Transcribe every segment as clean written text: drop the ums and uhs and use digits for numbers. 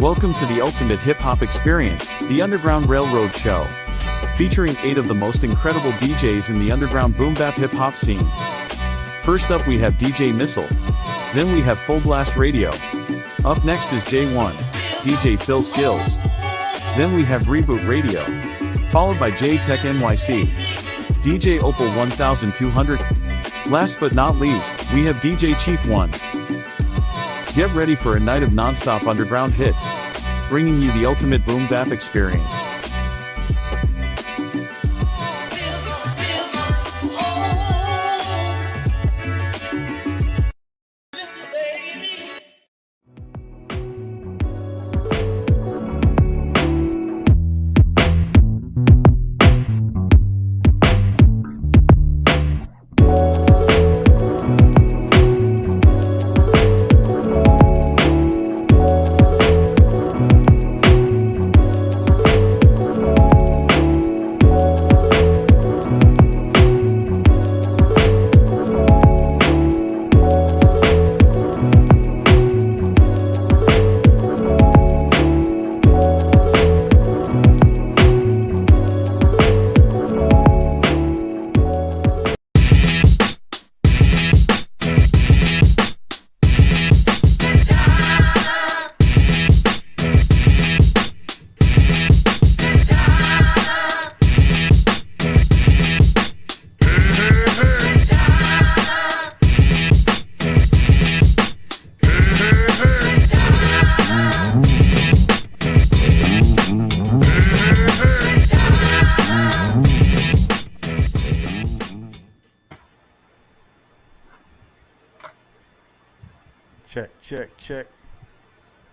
Welcome to the ultimate hip-hop experience, the Underground Railroad Show. Featuring 8 of the most incredible DJs in the underground boom-bap hip-hop scene. First up we have DJ Missile. Then we have Fullblast Radio. Up next is J1, DJ Phil Skills. Then we have Reboot Radio. Followed by J-Tech NYC. DJ Opal 1200. Last but not least, we have DJ Chief 1. Get ready for a night of non-stop underground hits, bringing you the ultimate boom-bap experience.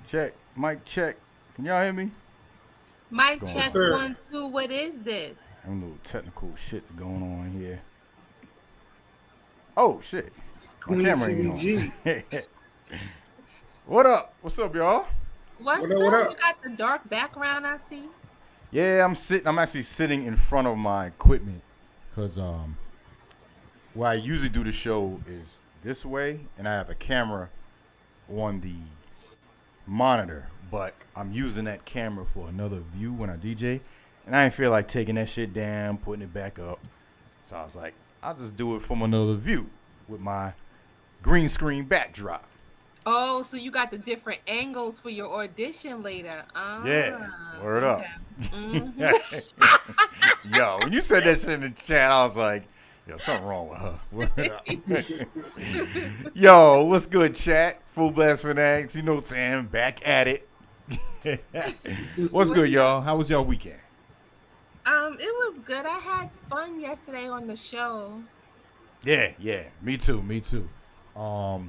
Check. Mic check. Can y'all hear me? Mic check 1, 2. What is this? Some little technical shit's going on here. Oh shit! My camera ain't on. What up? What's up, y'all? What's up? You got the dark background, I see. Yeah, I'm actually sitting in front of my equipment because where I usually do the show is this way, and I have a camera on the monitor, but I'm using that camera for another view when I DJ, and I didn't feel like taking that shit down, putting it back up. So I was like, I'll just do it from another view with my green screen backdrop. Oh, so you got the different angles for your audition later. Yeah, word up. Mm-hmm. Yo, when you said that shit in the chat, I was like, yo, something wrong with her. Word up. Yo, what's good, chat? Fullblast Fanatics, you know what I'm saying? Back at it. What's good, y'all? How was y'all weekend? It was good. I had fun yesterday on the show. Yeah, me too. Shout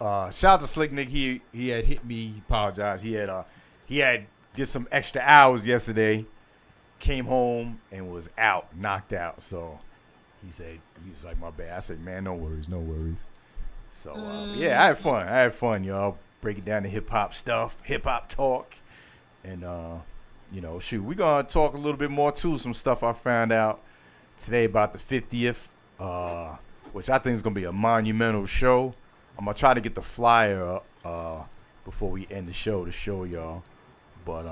out to Slick Nick. He had hit me. He apologized. He had did some extra hours yesterday. Came home and was knocked out. So he was like, my bad. I said, man, no worries. So yeah, I had fun, y'all. Break it down to hip hop stuff, hip hop talk, and we're gonna talk a little bit more too. Some stuff I found out today about the 50th, which I think is gonna be a monumental show. I'm gonna try to get the flyer up before we end the show to show y'all. But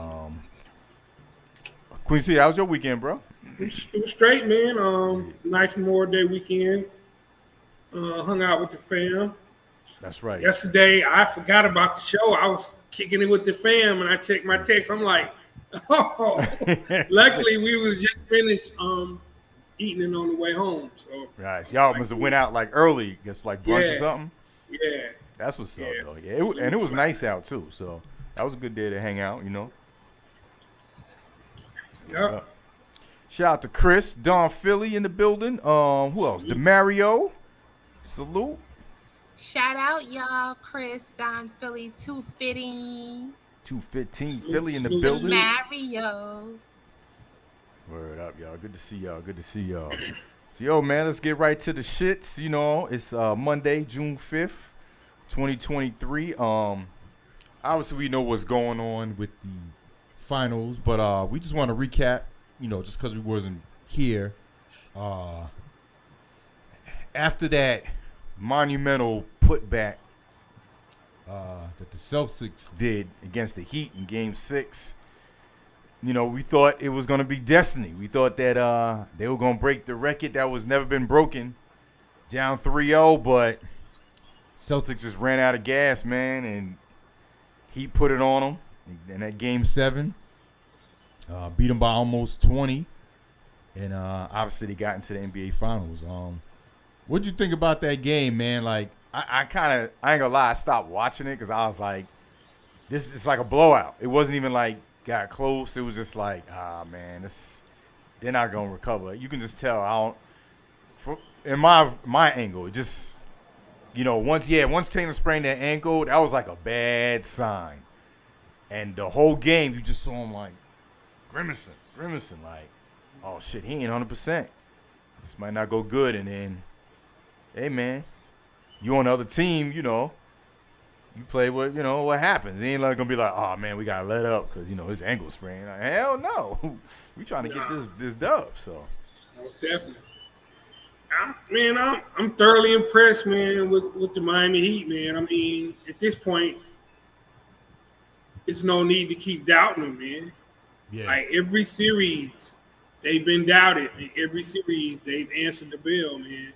Queen C, how was your weekend, bro? It was straight, man. Nice Memorial Day weekend. Hung out with the fam. That's right. Yesterday, I forgot about the show. I was kicking it with the fam, and I checked my text. I'm like, oh. Luckily, we was just finished eating it on the way home. So nice. Y'all must have went out like early, just like brunch or something. Yeah. That's what's up, though. Yeah, and it was nice out too. So that was a good day to hang out, you know. Yep. Shout out to Chris, Don Philly in the building. Who else? DeMario. Salute. Shout out, y'all. Chris, Don Philly, 215. 215 Philly in the building. Mario. Word up, y'all. Good to see y'all. So, yo, man, let's get right to the shits. You know, it's Monday, June 5th, 2023. Obviously, we know what's going on with the finals, but we just want to recap, you know, just because we wasn't here. After that monumental putback that the Celtics did against the Heat in Game 6. You know, we thought it was going to be destiny. We thought that they were going to break the record that was never been broken, down 3-0, but Celtics just ran out of gas, man, and Heat put it on them in that Game 7. Beat them by almost 20, and obviously they got into the NBA Finals. What'd you think about that game, man? Like, I ain't gonna lie, I stopped watching it because I was like, this is like a blowout. It wasn't even like got close. It was just like, man, they're not gonna recover. You can just tell. In my angle, it just, you know, once Taylor sprained that ankle, that was like a bad sign. And the whole game, you just saw him like grimacing, like, oh shit, he ain't 100%. This might not go good. And then, hey man, you on the other team, you know, you play what happens. He ain't like gonna be like, oh man, we gotta let up because, you know, his ankle sprained. Like, hell no, we trying to get this dub. So most definitely. I'm thoroughly impressed, man, with the Miami Heat, man. I mean, at this point, it's no need to keep doubting them, man. Yeah. Like every series, they've been doubted. And every series, they've answered the bell, man.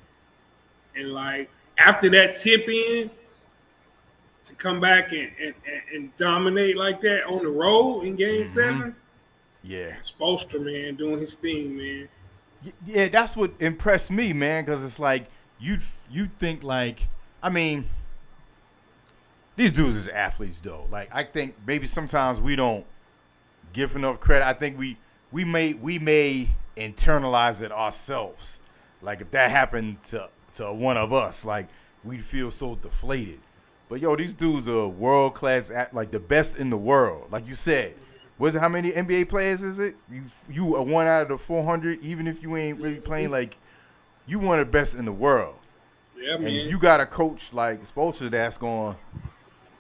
And like after that tip in, to come back and dominate like that on the road in Game 7, yeah, Spoelstra, man, doing his thing, man. Yeah, that's what impressed me, man, because it's like you think like, I mean, these dudes is athletes though. Like I think maybe sometimes we don't give enough credit. I think we may internalize it ourselves. Like if that happened to one of us, like we'd feel so deflated. But yo, these dudes are world class, like the best in the world. Like you said, was it how many NBA players is it? You are one out of the 400, even if you ain't really playing. Like you one of the best in the world. Yeah, man. And you got a coach like Spoelstra that's going,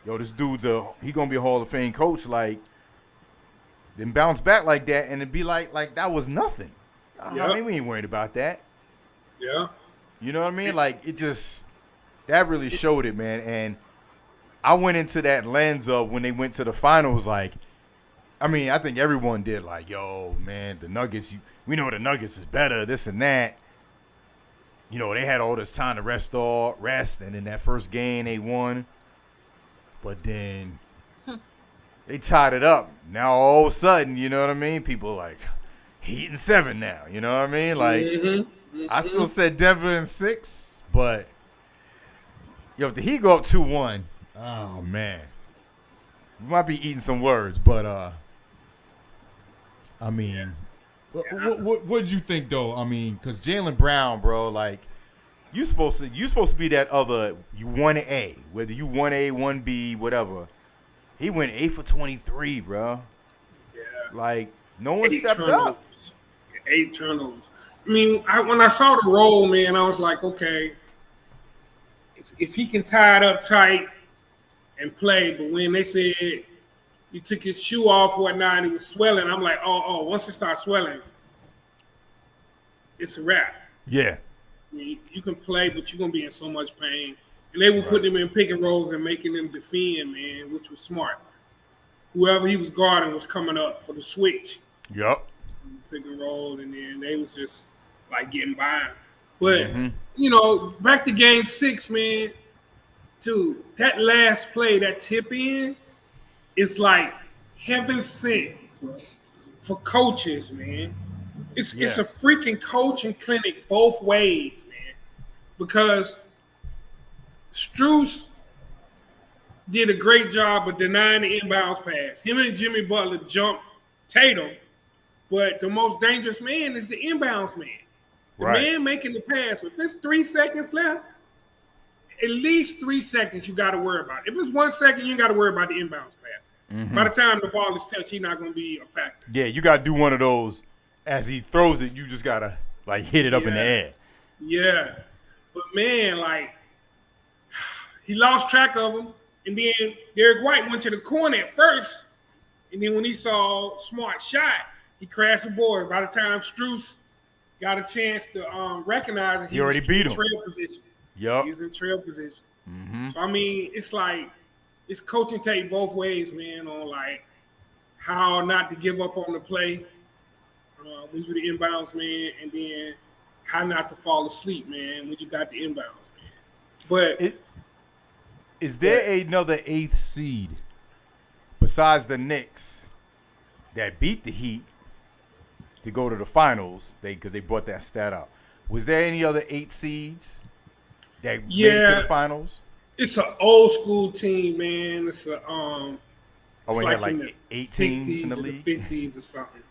yo, this dude's he gonna be a Hall of Fame coach. Like then bounce back like that, and it'd be like that was nothing. Yep. I mean, we ain't worried about that. Yeah. You know what I mean? Like it just that really showed it, man. And I went into that lens of when they went to the finals, like, I mean, I think everyone did, like, yo, man, the Nuggets, we know the Nuggets is better, this and that. You know, they had all this time to rest, and in that first game they won. But then they tied it up. Now all of a sudden, you know what I mean? People are like, Heat in 7 now, you know what I mean? Like, I still said Denver in 6, but, yo, if the Heat go up 2-1, oh, man. We might be eating some words, but, I mean, what'd you think, though? I mean, because Jaylen Brown, bro, like, you supposed to be that other, you 1A, whether you 1A, 1B, whatever. He went 8 for 23, bro. Yeah. Like, no one stepped up. 8 turnovers. I mean, when I saw the roll, man, I was like, okay, if he can tie it up tight and play, but when they said he took his shoe off, whatnot, and he was swelling, I'm like, oh, once it starts swelling, it's a wrap. Yeah. I mean, you can play, but you're going to be in so much pain. And they were putting him in pick and rolls and making him defend, man, which was smart. Whoever he was guarding was coming up for the switch. Yep. Pick and roll, and then they was just, like, getting by him. But, you know, back to Game 6, man, dude, that last play, that tip in, it's like heaven sent for coaches, man. It's a freaking coaching clinic both ways, man. Because Strus did a great job of denying the inbounds pass. Him and Jimmy Butler jumped Tatum, but the most dangerous man is the inbounds man. The man making the pass. If it's 3 seconds left, at least 3 seconds you got to worry about. If it's 1 second, you ain't got to worry about the inbounds pass. By the time the ball is touched, he's not going to be a factor. Yeah, you got to do one of those. As he throws it, you just got to, like, hit it up in the air. Yeah. But, man, like, he lost track of him. And then Derek White went to the corner at first. And then when he saw Smart shot, he crashed the board. By the time Strus got a chance to recognize it, he already beat him. Trail position. Yep. He was in trail position. So, I mean, it's like it's coaching tape both ways, man, on like how not to give up on the play when you're the inbounds man, and then how not to fall asleep, man, when you got the inbounds, man. But is there another 8th seed besides the Knicks that beat the Heat to go to the finals? Because they brought that stat up. Was there any other 8 seeds that made it to the finals? It's an old school team, man. It's a we like had like in the 8 teams in the or league? the 50s or something.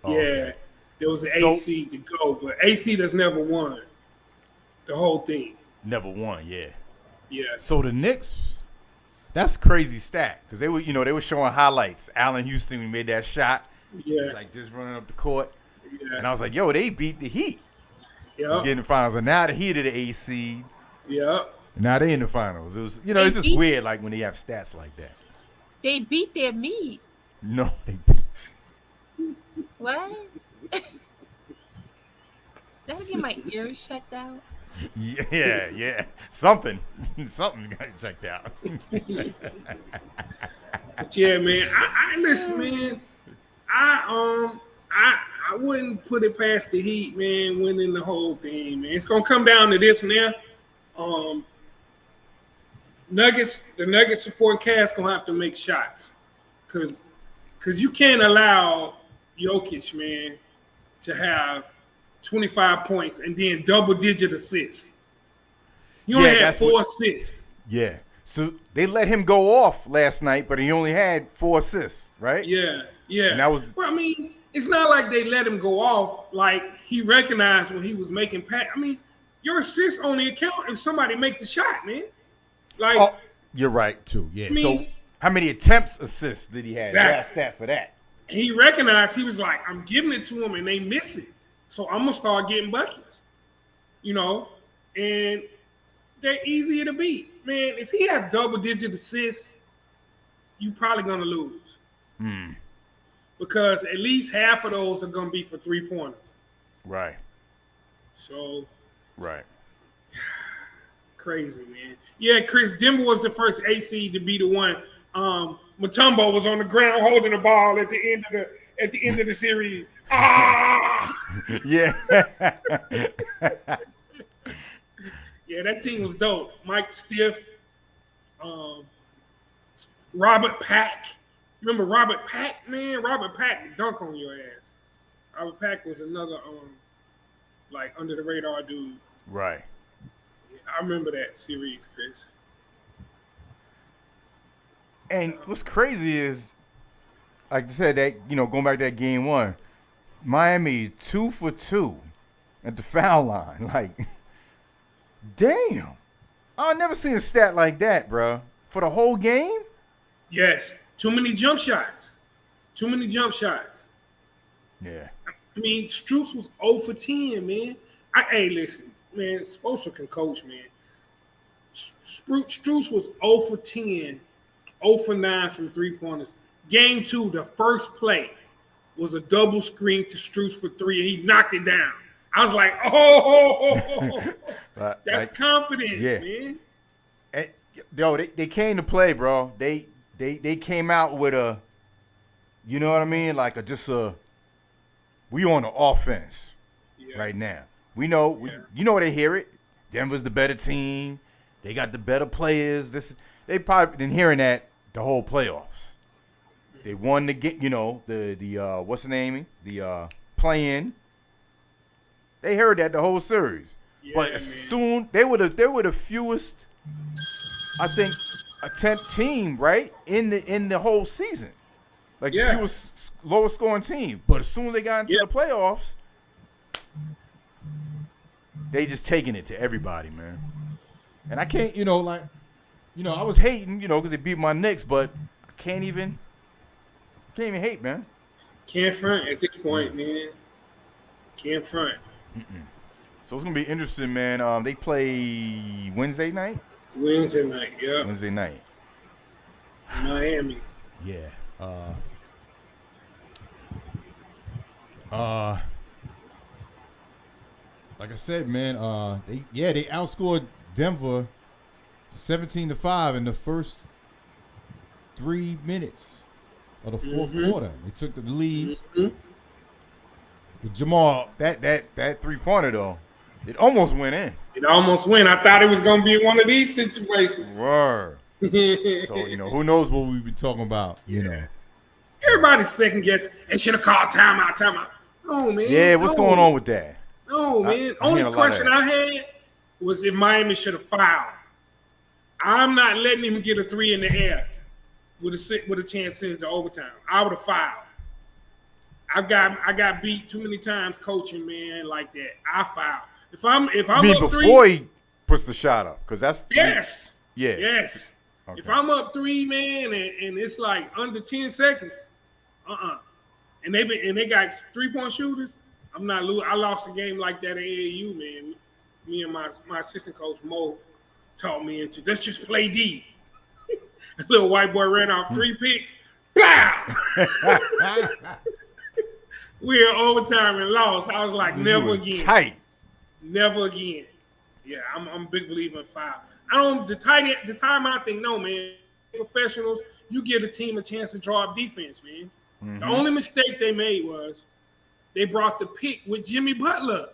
Oh, yeah. okay. There was an 8 seed to go, but 8 seed has never won the whole thing. Never won, yeah. Yeah. So the Knicks, that's a crazy stat because they were showing highlights. Allen Houston made that shot. Yeah. It's like just running up the court. Yeah. And I was like, yo, they beat the Heat. Yeah. Getting the finals. And now the Heat are the 8 seed. Yeah. Now they in the finals. It was, it's just weird like when they have stats like that. They beat their meat. No, they beat. What? Did I get my ears checked out? Yeah. Something got checked out. But yeah, man, I listen, man. I wouldn't put it past the Heat, man, winning the whole thing, man. It's gonna come down to this now. The Nuggets supporting cast gonna have to make shots, cause you can't allow Jokic, man, to have 25 points and then double-digit assists. He only had 4 assists. Yeah. So they let him go off last night, but he only had 4 assists, right? Yeah. And that was. Well, I mean, it's not like they let him go off. Like he recognized when he was making I mean, your assists only account if somebody make the shot, man. Like, you're right too. Yeah. I mean, so how many assists did he have? Exactly. Last stat for that. He recognized, he was like, I'm giving it to him and they miss it. So I'm gonna start getting buckets. And they're easier to beat. Man, if he have double-digit assists, you probably gonna lose. Because at least half of those are gonna be for 3-pointers. Right. So right. Crazy, man. Yeah, Chris, Denver was the first AC to be the one. Mutombo was on the ground holding the ball at the end of the series. Yeah. Yeah, that team was dope. Mike Stiff, Robert Pack. Remember Robert Pack, man? Robert Pack dunk on your ass. Robert Pack was another like under the radar dude. Right. Yeah, I remember that series, Chris. And what's crazy is, like I said, that going back to that game 1, Miami 2 for 2 at the foul line. Like, damn, I've never seen a stat like that, bro. For the whole game. Yes, too many jump shots. Yeah. I mean, Strus was 0 for 10, man. Hey, listen, man, Spoelstra can coach, man. Strus was 0 for 10, 0 for 9 from 3-pointers. Game 2, the first play was a double screen to Strus for 3, and he knocked it down. I was like, that's like, confidence, man. And, they came to play, bro. They came out with a, you know what I mean? Like we on the offense right now. We know, they hear it. Denver's the better team. They got the better players. They probably been hearing that the whole playoffs. They won the game, the what's the name? The play-in. They heard that the whole series. Yeah, but soon they were the fewest, I think, attempt team, right? In the whole season. Like the fewest lowest scoring team. But as soon as they got into the playoffs, they just taking it to everybody, man. And I can't, I was hating, because they beat my Knicks, but I can't even hate, man. Can't front at this point, man. Can't front. So it's gonna be interesting, man. They play Wednesday night. Wednesday night, yeah. Wednesday night. Miami. Yeah. Like I said, man, they outscored Denver 17-5 in the first 3 minutes of the fourth quarter. They took the lead. But Jamal, that 3-pointer though, it almost went in. It almost went. I thought it was gonna be one of these situations. Word. So who knows what we be talking about? You know, everybody's second guess. They should have called timeout. No, man. Yeah, what's going on with that? No, man. Only question I had was if Miami should have fouled. I'm not letting him get a 3 in the air with a chance into overtime. I would have fouled. I got beat too many times coaching, man, like that. I foul. If I'm up before 3, he puts the shot up, because that's 3. Yes. Yeah. Yes. Okay. If I'm up 3, man, and it's like under 10 seconds, and they got 3-point shooters, I'm not losing. I lost a game like that at AAU, man. Me and my assistant coach Mo taught me into let's just play D. A little white boy ran off 3 picks. Blah! We were overtime and lost. I was like, never again. Tight. Never again. Yeah, I'm a big believer in foul. The timeout thing, no, man. Professionals, you give the team a chance to draw up defense, man. The only mistake they made was they brought the pick with Jimmy Butler.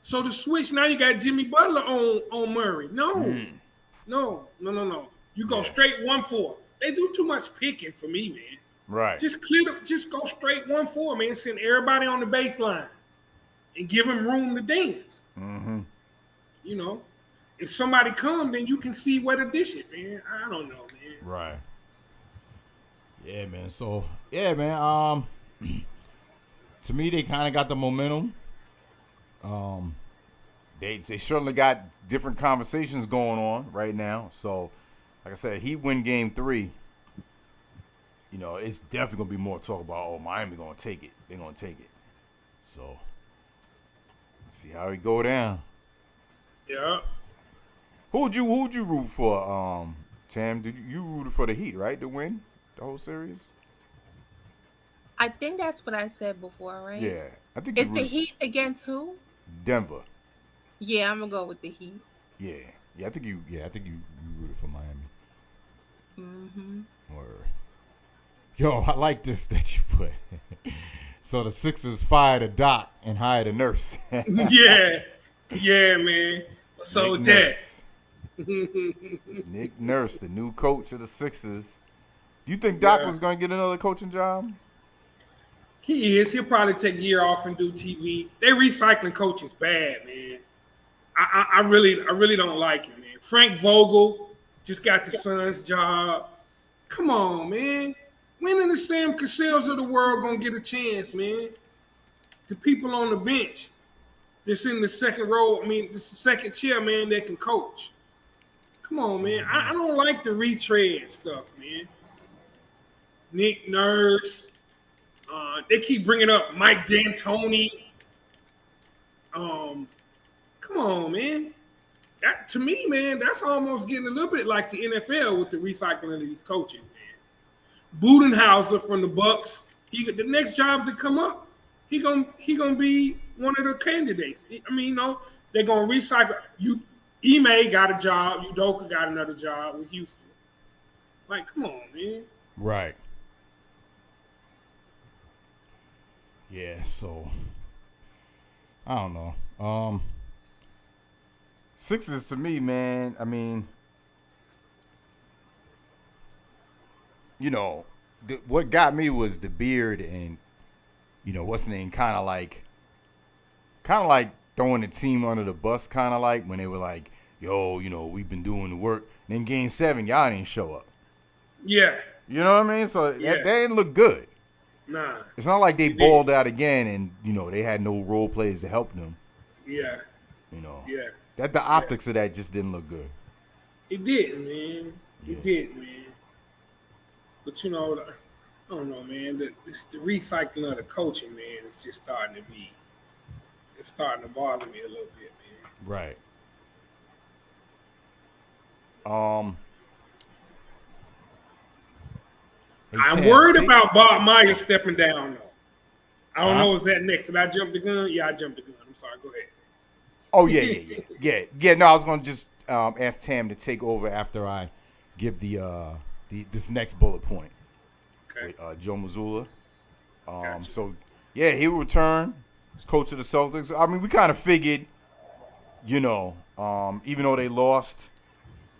So the switch, now you got Jimmy Butler on Murray. No. You go straight 1-4. They do too much picking for me, man. Right. Just go straight 1-4, man. Send everybody on the baseline and give them room to dance. You know, if somebody come, then you can see where to dish it, man. I don't know, man. Right. Yeah, man. So, yeah, man. To me, they kind of got the momentum. They certainly got different conversations going on right now. So, like I said, he win game 3. You know, it's definitely gonna be more talk about. Oh, Miami gonna take it. They're gonna take it. So, let's see how it go down. Yeah. Who would you root for? Tam, did you rooted for the Heat, right, to win the whole series? I think that's what I said before, right? Yeah, I think Is the Heat against who? Denver. Yeah, I'm gonna go with the Heat. Yeah. I think you rooted for Miami. Word. Yo, I like this that you put. So the Sixers fired a doc and hired a nurse. Yeah, man. So Nick that. Nurse. Nick Nurse, the new coach of the Sixers. Do you think Doc was going to get another coaching job? He is. He'll probably take a year off and do TV. They recycling coaches bad, man. I really don't like it, man. Frank Vogel just got the Suns job. Come on, man. When are the Sam Cassells of the world gonna get a chance, man? The people on the bench that's in the second row, the second chair, man, that can coach. Come on, man. I don't like the retread stuff, man. Nick Nurse. They keep bringing up Mike D'Antoni. Come on, man. That, to me, man, that's almost getting a little bit like the NFL with the recycling of these coaches, man. Budenhauser from the Bucks. The next jobs that come up, he gonna be one of the candidates. They're gonna recycle. Ime got a job. Udoka got another job with Houston. Like, come on, man. Right. Yeah. So I don't know. Sixers to me, man. What got me was the beard and, what's the name, kind of like throwing the team under the bus, kind of like when they were like, yo, we've been doing the work. And then game 7, y'all didn't show up. Yeah. You know what I mean? So that didn't look good. Nah. It's not like they balled out again and, they had no role players to help them. Yeah. Yeah. That the optics of that just didn't look good. It didn't, man. It did, man. But I don't know, man. The recycling of the coaching, man, it's just starting to bother me a little bit, man. Right. I'm worried about Bob Myers stepping down, though. I don't know what's that next. Did I jump the gun? Yeah, I jumped the gun. I'm sorry. Go ahead. Oh, yeah. No, I was going to just ask Tam to take over after I give the this next bullet point Okay. with Joe Mazzulla. Gotcha. So yeah, he will return as coach of the Celtics. I mean, we kind of figured, even though they lost,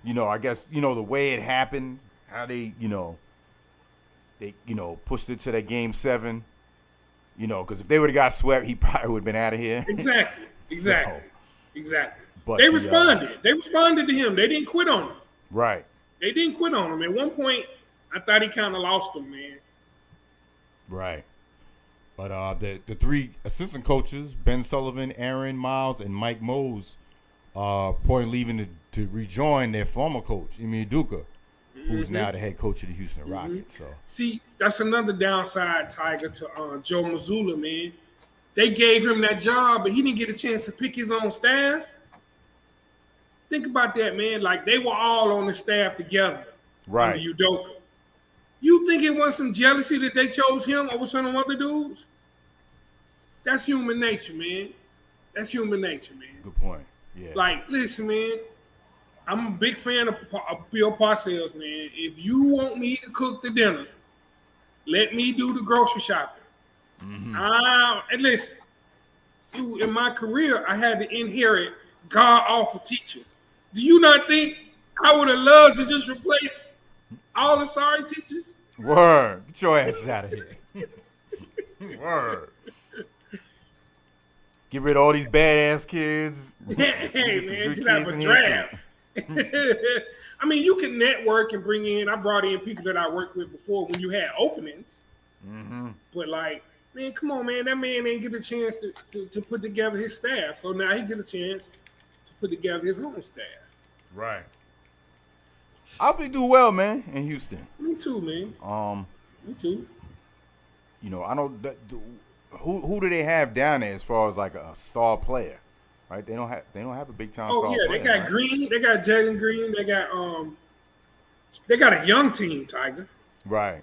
I guess the way it happened, how they pushed it to that game 7. Because if they would have got swept, he probably would have been out of here. Exactly. So, but They responded. They responded to him. They didn't quit on him. Right. They didn't quit on him. At one point, I thought he kind of lost him, man. Right. But the 3 assistant coaches, Ben Sullivan, Aaron Miles, and Mike Mose, reportedly leaving to rejoin their former coach, Ime Udoka, who's now the head coach of the Houston Rockets. So See, that's another downside, Tiger, to Joe Mazzulla, man. They gave him that job, but he didn't get a chance to pick his own staff. Think about that, man. Like, they were all on the staff together. Right. Under Udoka. You think it was some jealousy that they chose him over some of them other dudes? That's human nature, man. That's human nature, man. Good point. Yeah. Like, listen, man. I'm a big fan of Bill Parcells, man. If you want me to cook the dinner, let me do the grocery shopping. And listen, in my career, I had to inherit god-awful teachers. Do you not think I would have loved to just replace all the sorry teachers? Word. Get your asses out of here. Word. Get rid of all these badass kids. Hey, man, just have a draft. I mean, you can network and bring in. I brought in people that I worked with before when you had openings. But like, man, come on, man. That man didn't get a chance to put together his staff. So now he get a chance to put together his own staff. Right. I'll be do well, man, in Houston. Me too, man. Me too. I know that who do they have down there as far as like a star player, right? They don't have a big time. Oh star yeah, player, they got right? Green. They got Jalen Green. They got a young team, Tiger. Right.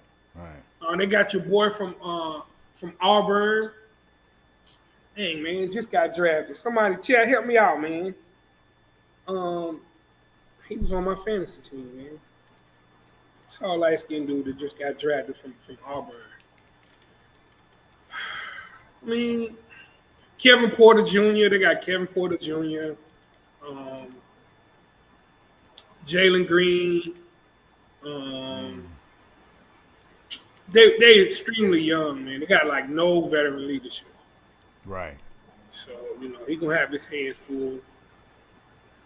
They got your boy from Auburn. Hey man, just got drafted. Somebody, chat, help me out, man. He was on my fantasy team, man. Tall, light-skinned dude that just got drafted from Auburn. I mean, Kevin Porter Jr. They got Kevin Porter Jr. Jalen Green. They extremely young, man. They got like no veteran leadership. Right. So, he gonna have his head full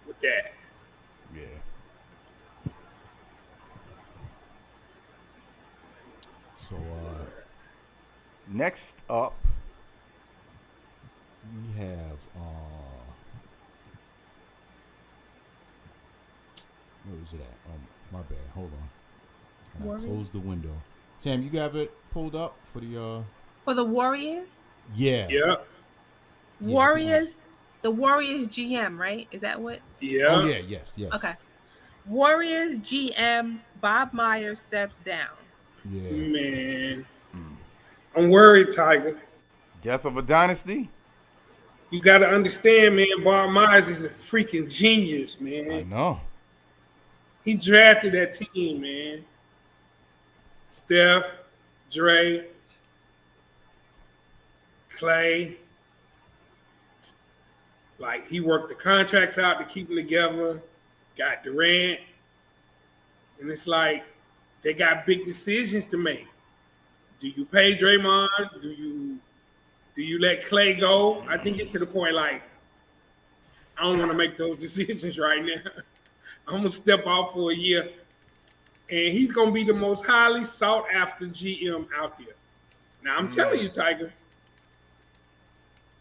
with that. Yeah. So next up, we have where is it at? Oh, my bad. Hold on. Can I close the window? Sam, you got it pulled up for the Warriors? Yeah. Yeah. Warriors, the Warriors GM, right? Is that what? Yeah. Oh yeah, yes. Okay. Warriors GM Bob Myers steps down. Yeah. Man. I'm worried, Tiger. death of a dynasty. You got to understand, man, Bob Myers is a freaking genius, man. I know. He drafted that team, man. Steph, Dre, Clay. Like, he worked the contracts out to keep them together. Got Durant. And it's like, they got big decisions to make. Do you pay Draymond? Do you let Clay go? I think it's to the point, like, I don't want to make those decisions right now. I'm going to step off for a year. And he's going to be the most highly sought after GM out there. Now, I'm telling you, Tiger,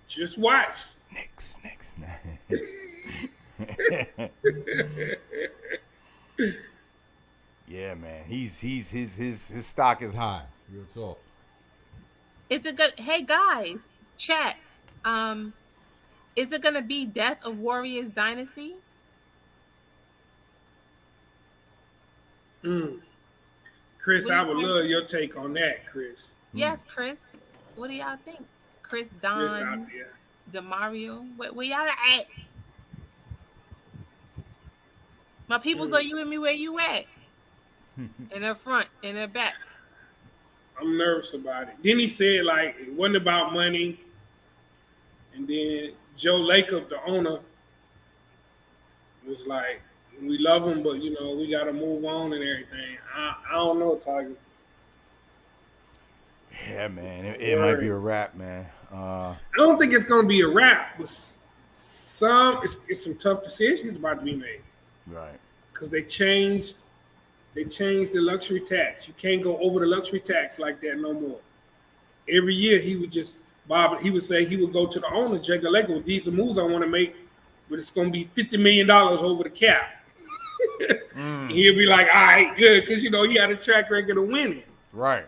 just watch. Knicks. Yeah, man. His stock is high. Real talk. Is it good? Hey guys, chat. Is it gonna be Death of Warriors Dynasty? Chris, I would love your take on that, Chris. Yes, Chris. What do y'all think? Chris, Chris Don, out there. Demario, where y'all at? My peoples, are you and me? Where you at? in the front, in the back. I'm nervous about it. Then he said like it wasn't about money. And then Joe Lacob, the owner, was like, "We love him, but you know we got to move on and everything." I don't know, Tiger. Yeah, man, it might be a wrap, man. I don't think it's gonna be a wrap, but it's some tough decisions about to be made. Right. Because they changed the luxury tax. You can't go over the luxury tax like that no more. Every year he would say he would go to the owner, Jacob Lacob, these are moves I want to make, but it's gonna be $50 million over the cap. He'll be like, all right, good, because you know he had a track record of winning. Right.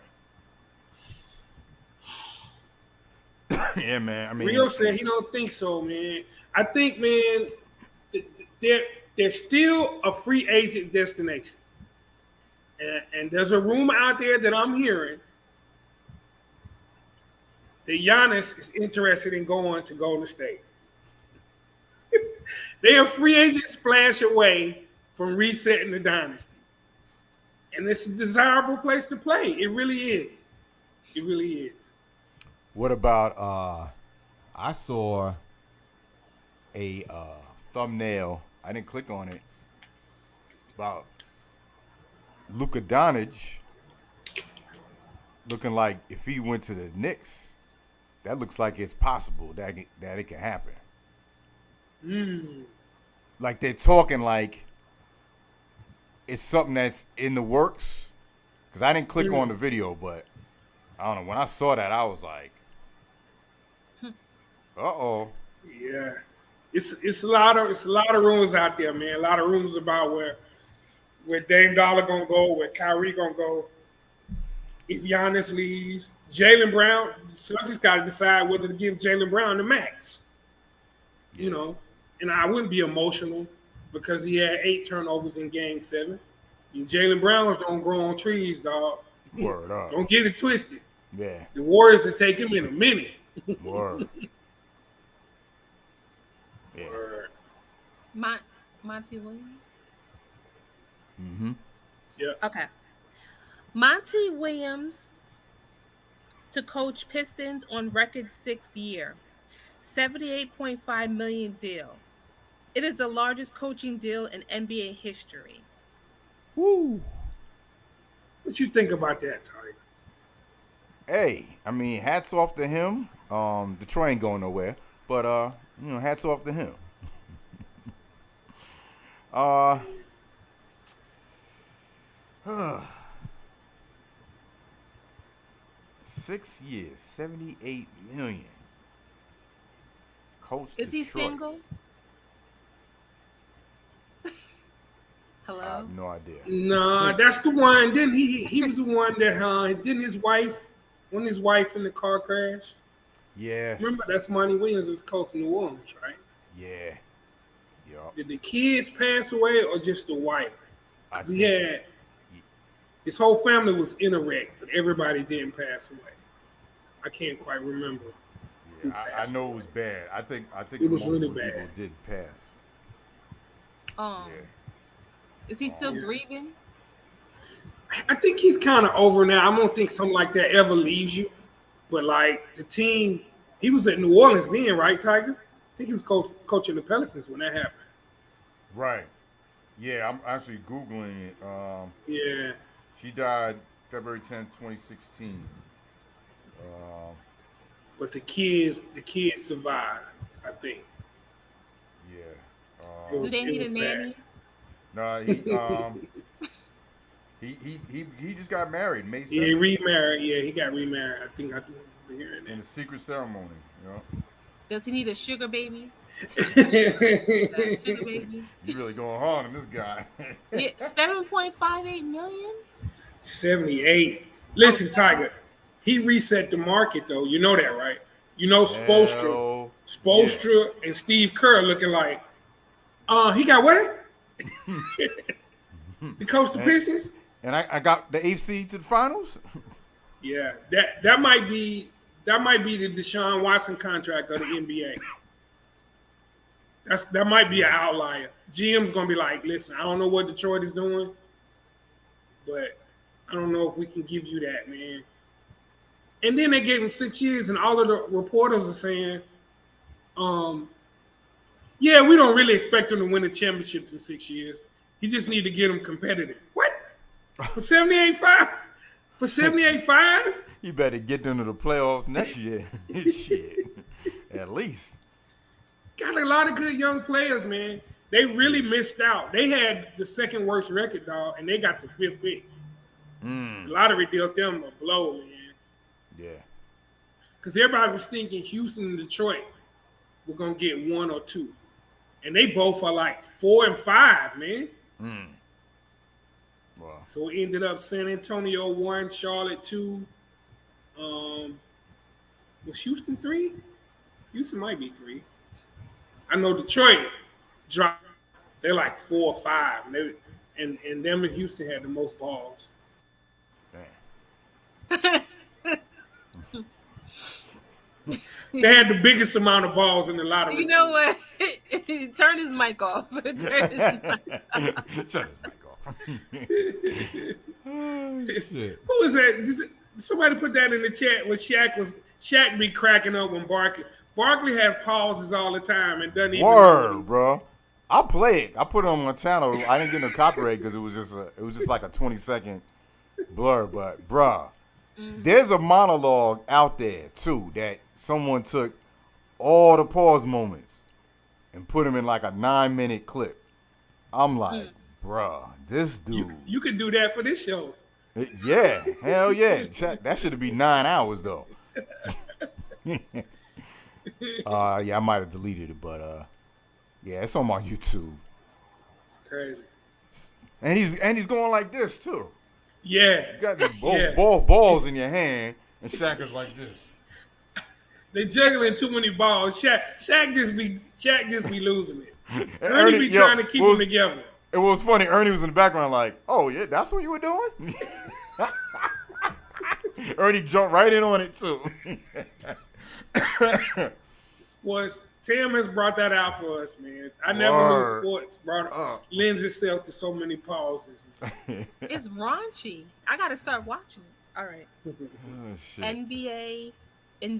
Yeah, man. I mean, Rio said he don't think so, man. I think, man, they're still a free agent destination. And there's a rumor out there that I'm hearing that Giannis is interested in going to Golden State. They're a free agent splash away from resetting the dynasty. And it's a desirable place to play. It really is. It really is. what about I saw a thumbnail. I didn't click on it. About Luka Doncic looking like if he went to the Knicks, that looks like it's possible that it can happen. Like they're talking like it's something that's in the works. Because I didn't click on the video, but I don't know. When I saw that, I was like, uh-oh. Yeah. It's a lot of rumors out there, man. A lot of rumors about where Dame Dollar gonna go, where Kyrie gonna go. If Giannis leaves, Jaylen Brown, Celtics got to decide whether to give Jaylen Brown the max. You know, and I wouldn't be emotional because he had 8 turnovers in Game 7. And Jaylen Brown don't grow on trees, dog. Word up. Don't get it twisted. Yeah. The Warriors will take him in a minute. Word. Yeah. Word. Monty Williams. Mm-hmm. Yeah. Okay. Monty Williams to coach Pistons on record 6th year. $78.5 million deal. It is the largest coaching deal in NBA history. Woo. What you think about that, Ty? Hey, I mean, hats off to him. Detroit ain't going nowhere, but hats off to him. 6 years, $78 million. Coach Is he Detroit. single? Hello? I have no idea. Nah, that's the one. Then he was the one that didn't his wife in the car crash? Yeah. Remember, that's Monty Williams was coaching New Orleans, right? Yeah. Yup. Did the kids pass away or just the wife? Because he had his whole family was in a wreck, but everybody didn't pass away. I can't quite remember. Yeah, I know it was bad. I think It was multiple really people bad. did pass. Yeah. Is he still grieving? I think he's kind of over now. I don't think something like that ever leaves you. But like the team, he was at New Orleans then, right, Tiger? I think he was coaching the Pelicans when that happened. Right. Yeah, I'm actually Googling it. Yeah. She died February 10th, 2016. But the kids survived, I think. Yeah. Do they need a nanny? No, he just got married May 7th. Yeah, he remarried. Yeah, he got remarried. I think I do remember hearing In a secret ceremony, Does he need a sugar baby? Sugar baby. You really going hard on this guy. Yeah, $7.58 million. 78. Listen, Tiger, he reset the market though. You know that, right? You know Spoelstra and Steve Kerr looking like, he got what? The coach the Pistons? And I got the AFC to the finals. Yeah, that might be the Deshaun Watson contract of the NBA. That might be an outlier. GM's gonna be like, listen, I don't know what Detroit is doing, but I don't know if we can give you that, man. And then they gave him 6 years, and all of the reporters are saying, yeah, we don't really expect him to win the championships in 6 years. He just need to get him competitive. What? For 78.5? For 78.5? You better get into the playoffs next year. Shit. At least. Got a lot of good young players, man. They really missed out. They had the second worst record, dog, and they got the 5th pick. The lottery dealt them a blow, man. Yeah. Because everybody was thinking Houston and Detroit were going to get 1 or 2. And they both are like 4 and 5, man. Wow. So it ended up San Antonio 1, Charlotte 2. Was Houston 3? Houston might be 3. I know Detroit dropped. They're like 4 or 5. And them in Houston had the most balls. Damn. They had the biggest amount of balls in the lottery. You know what? Turn his mic off. Turn his mic off. Shut his mic off. Oh, shit. Who was that? Did somebody put that in the chat when Shaq be cracking up when Barkley has pauses all the time and doesn't even Word, bro. I'll play it. I put it on my channel. I didn't get no copyright because it was just like a 20-second blur. But bruh, there's a monologue out there too that someone took all the pause moments and put them in like a 9-minute clip. I'm like, bruh, this dude. You could do that for this show. Yeah, hell yeah. That should be 9 hours though. Yeah, I might have deleted it, but yeah, it's on my YouTube. It's crazy. And he's going like this too. Yeah. You got both balls in your hand, and Shaq is like this. They juggling too many balls. Shaq just be losing it. Ernie be trying to keep them together. It was funny. Ernie was in the background like, oh, yeah, that's what you were doing? Ernie jumped right in on it, too. Sports. Tim has brought that out for us, man. I never knew sports lends itself to so many pauses. It's raunchy. I got to start watching it. All right. Oh, shit. NBA is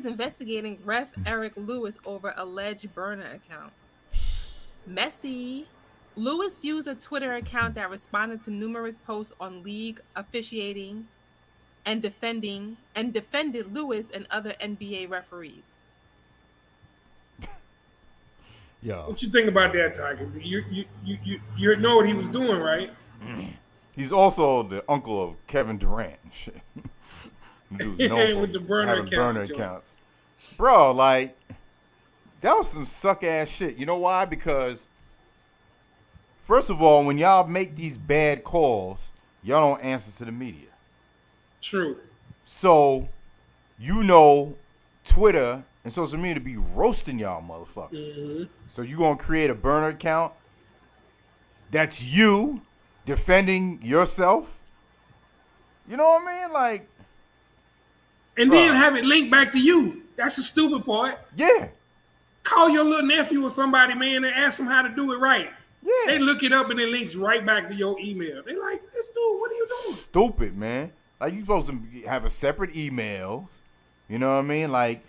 investigating ref Eric Lewis over alleged burner account. Messy. Lewis used a Twitter account that responded to numerous posts on league officiating and defended Lewis and other NBA referees. Yo. What you think about that, Tiger? You know what he was doing, right? He's also the uncle of Kevin Durant. Shit. With the burner accounts. Bro, like, that was some suck-ass shit. You know why? Because, first of all, when y'all make these bad calls, y'all don't answer to the media. True. So, you know, Twitter and social media to be roasting y'all motherfuckers. Mm-hmm. So you gonna create a burner account that's you defending yourself? You know what I mean? Like, and then have it linked back to you. That's the stupid part. Yeah. Call your little nephew or somebody, man, and ask them how to do it right. Yeah. They look it up and it links right back to your email. They like, this dude, what are you doing? Stupid, man. Like, you supposed to have a separate emails. You know what I mean? Like,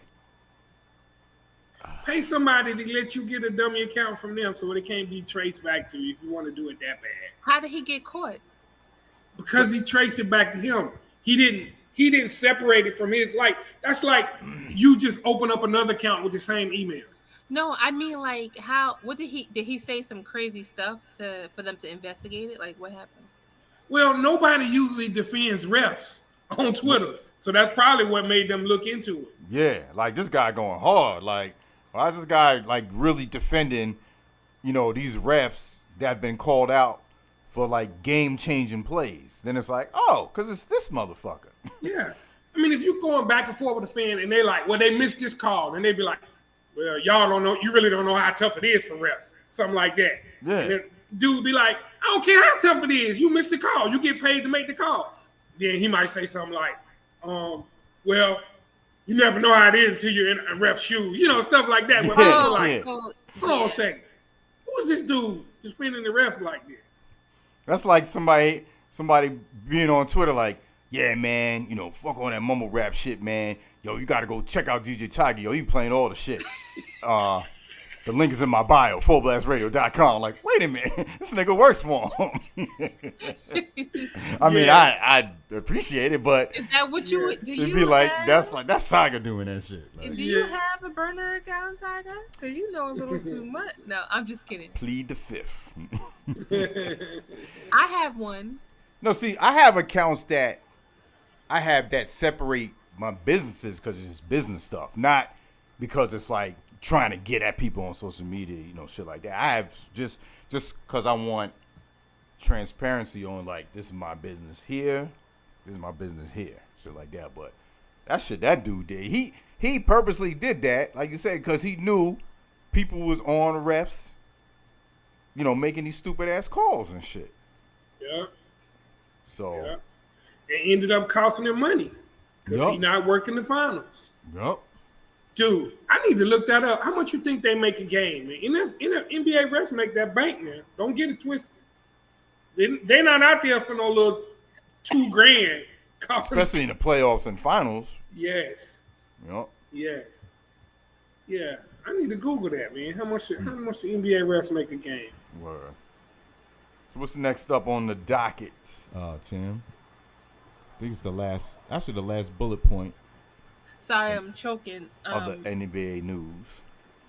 pay somebody to let you get a dummy account from them so it can't be traced back to you if you want to do it that bad. How did he get caught? Because he traced it back to him. He didn't separate it from his. Like, that's like you just open up another account with the same email. No, I mean, like, what did he say some crazy stuff for them to investigate it? Like, what happened? Well, nobody usually defends refs on Twitter. So that's probably what made them look into it. Yeah, like, this guy going hard. Like, why is this guy, like, really defending, you know, these refs that have been called out for, like, game-changing plays? Then it's like, oh, because it's this motherfucker. Yeah. I mean, if you're going back and forth with a fan and they're like, well, they missed this call. And they be like, well, y'all don't know. You really don't know how tough it is for refs. Something like that. Yeah. And then dude be like, I don't care how tough it is. You missed the call. You get paid to make the call. Then he might say something like, well, you never know how it is until you're in a ref's shoes. You know, stuff like that. But hold on a second. Who is this dude defending the refs like this? That's like somebody being on Twitter like, yeah, man, you know, fuck all that mumble rap shit, man. Yo, you gotta go check out DJ Tiger. Yo, he playing all the shit. The link is in my bio, fullblastradio.com. Like, wait a minute, this nigga works for him. I mean, I appreciate it, but is that what you do? It'd You be like have, that's Tiger doing that shit. Like, do you have a burner account, Tiger? Because you know a little too much. No, I'm just kidding. plead the fifth. I have one. No, see, I have accounts that separate my businesses because it's just business stuff, not because it's like trying to get at people on social media, you know, shit like that. I have just because I want transparency on like, this is my business here, this is my business here, shit like that. But that shit that dude did, he purposely did that, like you said, because he knew people was on refs, you know, making these stupid ass calls and shit. Yeah. So Yeah. It ended up costing him money because he not working the finals. Yep. Dude, I need to look that up. How much you think they make a game, man? In the NBA refs make that bank, man. Don't get it twisted. They're not out there for no little $2,000. Especially in the playoffs and finals. Yes. Yep. Yes. Yeah. I need to Google that, man. How much the NBA refs make a game? Word. So what's next up on the docket, Tim? I think it's the last bullet point Sorry, I'm choking. of the NBA news.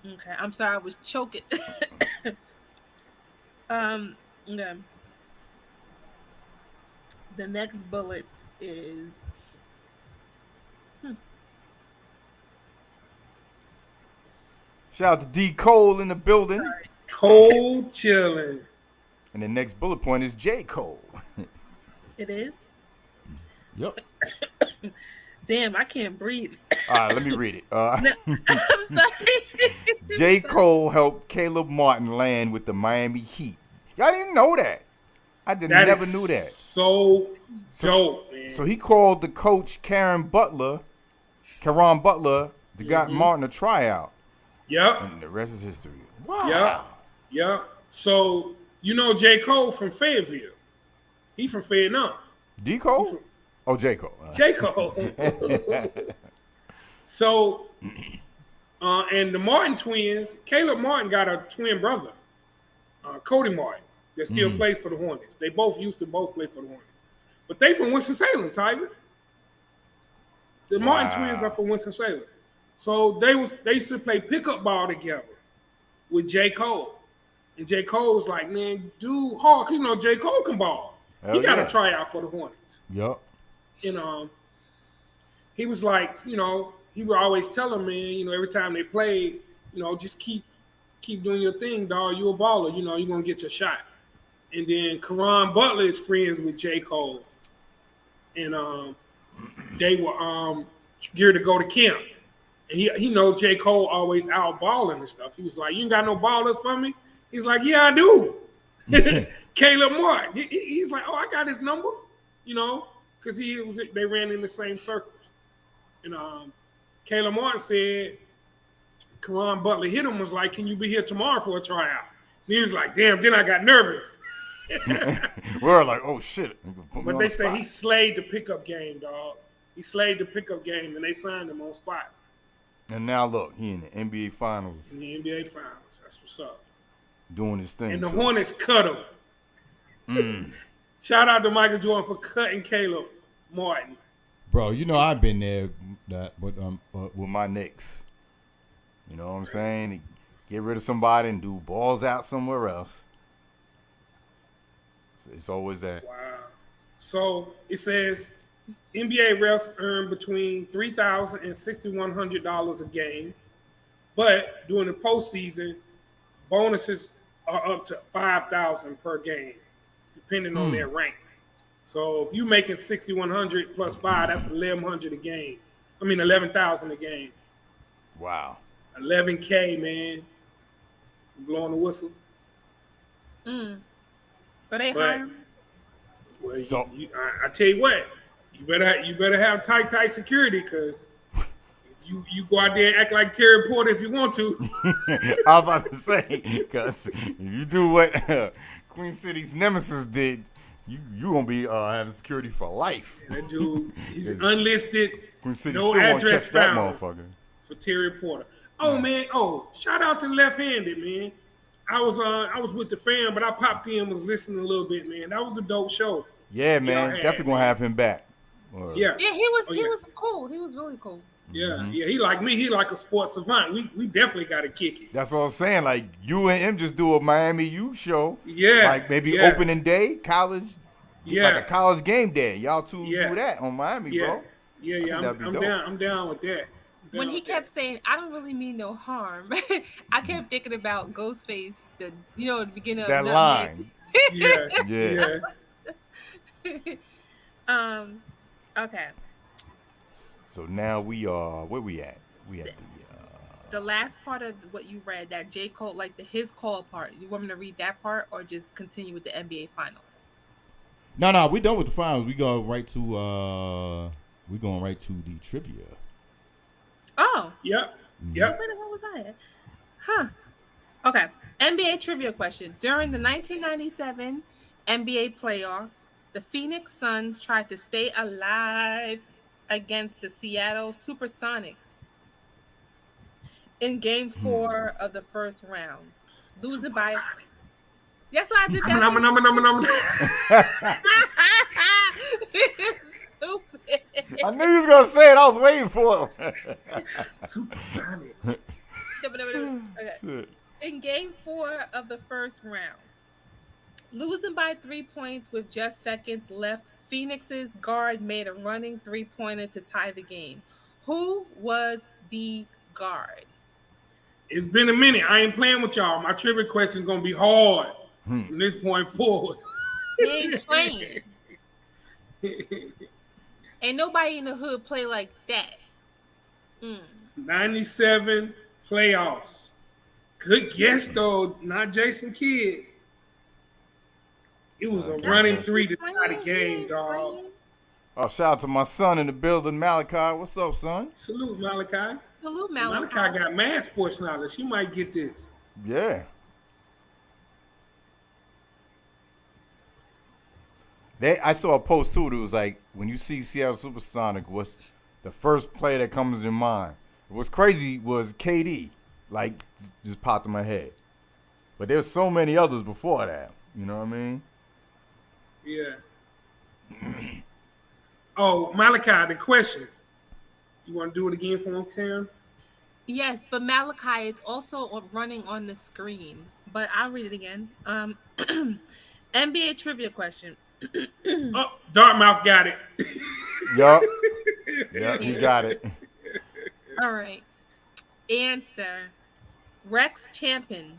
Okay, I'm sorry, I was choking. Okay. The next bullet is Shout out to D. Cole in the building. Cold chilling. And the next bullet point is J. Cole. it is. Yep. Damn, I can't breathe. All right, let me read it. I'm sorry. J. Cole helped Caleb Martin land with the Miami Heat. Y'all didn't know that. I never knew that. So dope, man. So he called the coach Caron Butler, to got Martin a tryout. Yep. And the rest is history. Wow. Yep. Yep. So you know J. Cole from Fayetteville. He from Fayetteville. D. Cole? J. Cole. J. Cole. So, and the Martin twins, Caleb Martin got a twin brother, Cody Martin, that still plays for the Hornets. They used to play for the Hornets. But they from Winston-Salem, Tiger. The Martin twins are from Winston-Salem. So they used to play pickup ball together with J. Cole. And J. Cole was like, man, dude, hard. You know, J. Cole can ball. He got a tryout for the Hornets. Yep. And he was like, you know, he would always tell him, man, you know, every time they played, you know, just keep doing your thing, dog. You a baller. You know, you're going to get your shot. And then Caron Butler is friends with J. Cole. And they were geared to go to camp. And he knows J. Cole always out balling and stuff. He was like, you ain't got no ballers for me? He's like, yeah, I do. Caleb Martin. He's like, oh, I got his number, you know, because they ran in the same circles. And Caleb Martin said, Caron Butler hit him, was like, can you be here tomorrow for a tryout? And he was like, damn, then I got nervous. We're like, oh, shit. But they say he slayed the pickup game, dog. He slayed the pickup game, and they signed him on spot. And now, look, he in the NBA Finals. In the NBA Finals. That's what's up. Doing his thing. And the Hornets cut him. Shout out to Michael Jordan for cutting Caleb Martin. Bro, you know I've been there with my Knicks. You know what I'm saying? Get rid of somebody and do balls out somewhere else. It's always that. Wow. So it says NBA refs earn between $3,000 and $6,100 a game, but during the postseason, bonuses are up to $5,000 per game, depending on their rank. So if you're making $6,100 plus $5, that's $1,100 a game. I mean $11,000 a game. Wow. $11K, man. Blowing the whistles. Are they hiring? Well, so I tell you what, you better have tight security, because you go out there and act like Terry Porter if you want to. I was about to say, because if you do what Queen City's nemesis did, you gonna be having security for life. That dude, he's unlisted. Queen City No still won't address catch that found motherfucker. for Terry Porter. Oh man, shout out to Left Handed, man. I was with the fam, but I popped in, was listening a little bit, man. That was a dope show. Yeah, man, definitely gonna have him back. Yeah, he was cool. He was really cool. Yeah, he like me. He like a sports savant. We definitely got to kick it. That's what I'm saying. Like you and him just do a Miami U show. Yeah, like maybe opening day, college. Yeah, like a college game day. Y'all two Yeah. do that on Miami, bro. Yeah. I'm down. I'm down with that. When he kept saying, "I don't really mean no harm," I kept thinking about Ghostface. The beginning of that line. Yeah. Okay. So now we are where we at? We at the last part of what you read, that J. Cole, like his call part. You want me to read that part or just continue with the NBA Finals? No, we done with the finals. We go right to the trivia. Oh. Yep. Where the hell was I at? Huh. Okay. NBA trivia question. During the 1997 NBA playoffs, the Phoenix Suns tried to stay alive against the Seattle Supersonics in Game 4 of the first round. Losing by... Yes, I did that. I knew you was going to say it. I was waiting for him. Supersonic. Okay. In Game 4 of the first round, losing by 3 points with just seconds left, Phoenix's guard made a running three-pointer to tie the game. Who was the guard? It's been a minute. I ain't playing with y'all. My trivia question is going to be hard from this point forward. He ain't playing. Ain't nobody in the hood play like that. 97 playoffs. Good guess, though. Not Jason Kidd. It was a running three to tie the game, dog. Oh, shout out to my son in the building, Malachi. What's up, son? Salute, Malachi. Salute, Malachi. Malachi got mad sports knowledge. He might get this. Yeah. I saw a post, too, that was like, when you see Seattle Supersonic, what's the first play that comes in mind? What's crazy was KD. Like, just popped in my head. But there's so many others before that. You know what I mean? Yeah. Oh, Malachi, the question. You want to do it again for him, Karen? Yes, but Malachi, it's also running on the screen. But I'll read it again. NBA trivia question. Oh, Dartmouth got it. Yup. Yep, he got it. All right. Answer. Rex Champion.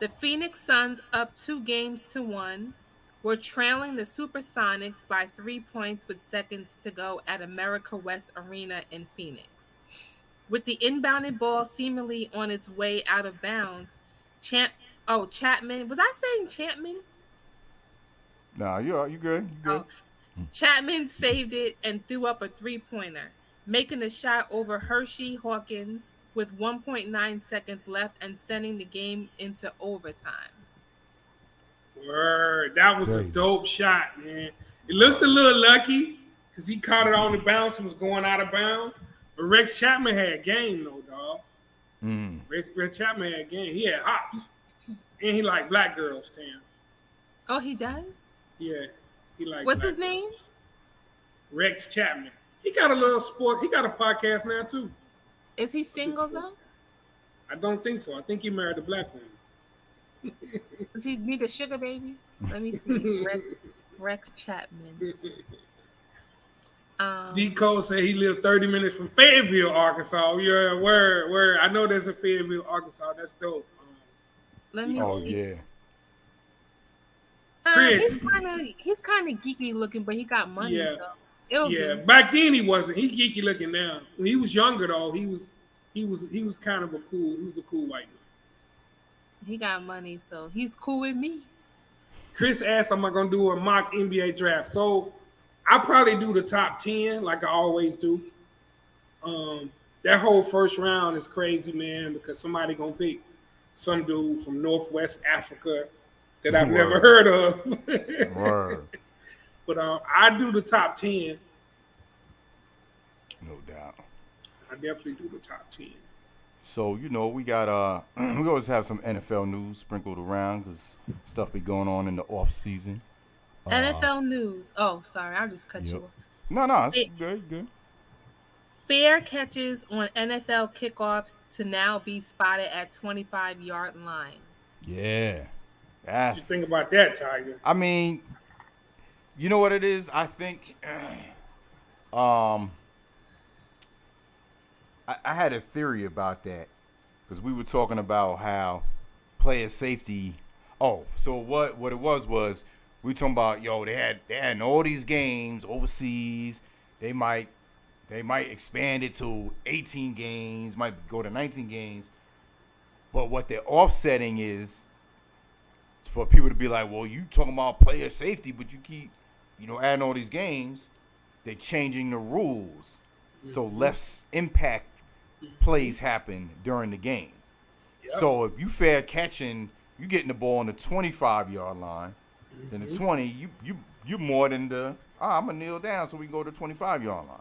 The Phoenix Suns, up 2-1, were trailing the Supersonics by 3 points with seconds to go at America West Arena in Phoenix. With the inbounded ball seemingly on its way out of bounds, Chapman. Was I saying Chapman? No, you good. You good. Chapman saved it and threw up a three-pointer, making the shot over Hershey Hawkins with 1.9 seconds left and sending the game into overtime. Word. That was a dope shot, man. It looked a little lucky because he caught it on the bounce and was going out of bounds. But Rex Chapman had game, though, dog. Rex Chapman had game. He had hops. And he like black girls, Tam. Oh, he does? Yeah. He like. What's his name? Girls. Rex Chapman. He got a little sport. He got a podcast now, too. Is he single, though? I don't think so. I think he married a black woman. Does he need a sugar baby? Let me see. Rex Chapman. D. Cole said he lived 30 minutes from Fayetteville, Arkansas. Yeah, word. I know there's a Fayetteville, Arkansas. That's dope. Let me see. Oh, yeah. Chris. He's kind of geeky looking, but he got money, so it'll do. Back then he wasn't. He geeky looking now. When he was younger though, he was kind of a cool white man. He got money, so he's cool with me. Chris asked, am I gonna do a mock NBA draft? So I'll probably do the top 10 like I always do. That whole first round is crazy, man, because somebody gonna pick some dude from Northwest Africa that I've never heard of. Word. But I do the top 10. No doubt. I definitely do the top 10. So, we got we always have some NFL news sprinkled around because stuff be going on in the off season. NFL news. Oh, sorry, I'll just cut you off. No, it's good. Fair catches on NFL kickoffs to now be spotted at 25-yard line. Yeah. What you think about that, Tiger? I mean, you know what it is? I think I had a theory about that because we were talking about how player safety. Oh, so what it was we were talking about, they had all these games overseas. They might expand it to 18 games, might go to 19 games. But what they're offsetting is for people to be like, well, you talking about player safety, but you keep, adding all these games. They're changing the rules. So less impact plays happen during the game. Yep. So if you fair catching, you getting the ball on the 25-yard line, then the 20, you more than the, I'm going to kneel down so we can go to the 25-yard line.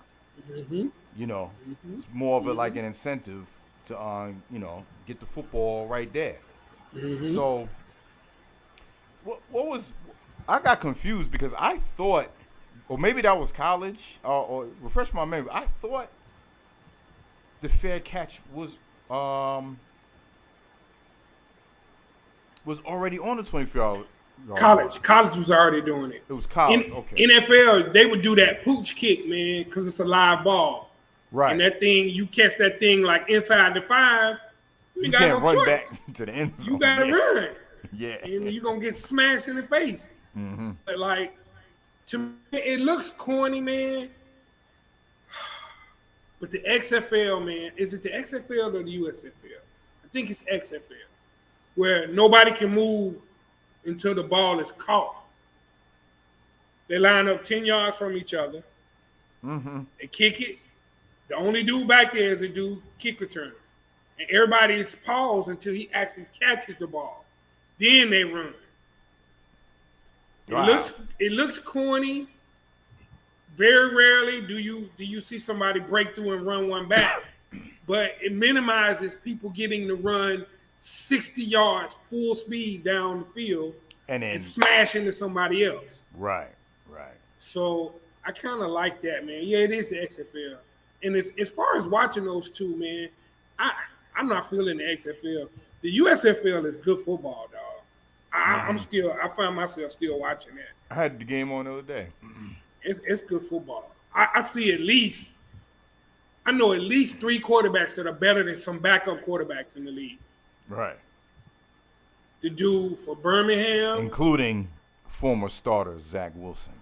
It's more of like an incentive to, get the football right there. So what was, I got confused because I thought, or maybe that was college, or refresh my memory. I thought the fair catch was already on the 25-yard. College was already doing it. It was college. Okay. NFL, they would do that pooch kick, man, because it's a live ball. Right. And that thing, you catch that thing like inside the 5. You can't run back to the end zone. You gotta run. Yeah. And you're gonna get smashed in the face. But like, to me, it looks corny, man. But the XFL, man, is it the XFL or the USFL? I think it's XFL, where nobody can move until the ball is caught. They line up 10 yards from each other. They kick it. The only dude back there is a dude kick returner. And everybody is paused until he actually catches the ball. Then they run. Wow. It looks corny. Very rarely do you see somebody break through and run one back. But it minimizes people getting to run 60 yards full speed down the field and smash into somebody else. Right. So I kind of like that, man. Yeah, it is the XFL. And it's, as far as watching those two, man, I'm not feeling the XFL. The USFL is good football, dog. I find myself still watching that. I had the game on the other day. It's good football. I see I know at least 3 quarterbacks that are better than some backup quarterbacks in the league. Right. The dude for Birmingham. Including former starter Zach Wilson.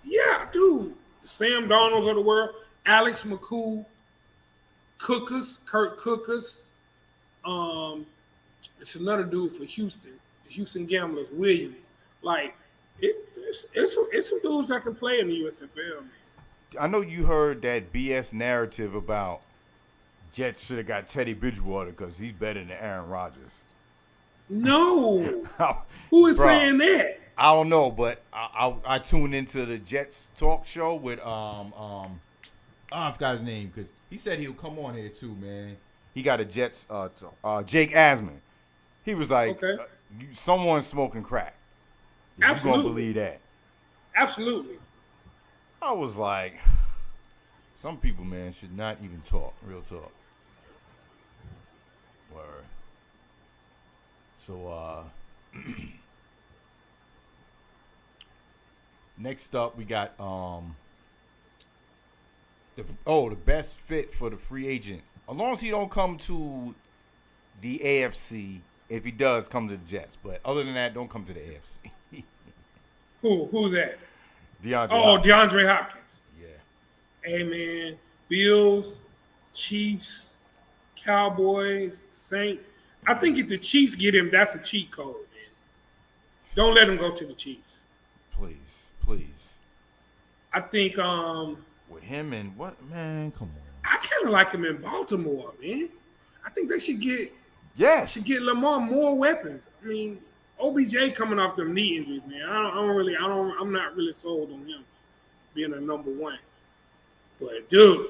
Yeah, dude. Sam Darnold's of the world. Alex McCool. Kurt Cookers. It's another dude for Houston. The Houston Gamblers, Williams. Like, it's some dudes that can play in the USFL, man. I know you heard that BS narrative about Jets should have got Teddy Bridgewater because he's better than Aaron Rodgers. No. Who is saying that? I don't know, but I tuned into the Jets talk show with I forgot his name because he said he'll come on here too, man. He got a Jets Jake Asman. He was like, okay. Someone's smoking crack. You gonna believe that? Absolutely. I was like, some people, man, should not even talk. Real talk. Word. So, next up, we got the best fit for the free agent. As long as he don't come to the AFC, if he does, come to the Jets. But other than that, don't come to the AFC. Who's that? DeAndre Hopkins. Yeah. Hey, man. Bills, Chiefs, Cowboys, Saints. I think if the Chiefs get him, that's a cheat code, man. Don't let him go to the Chiefs. Please. I think with him and what, man, come on. I kind of like him in Baltimore, man. I think they should get Yes. Lamar more weapons. I mean, OBJ coming off them knee injuries, man. I'm not really sold on him being a number one. But dude,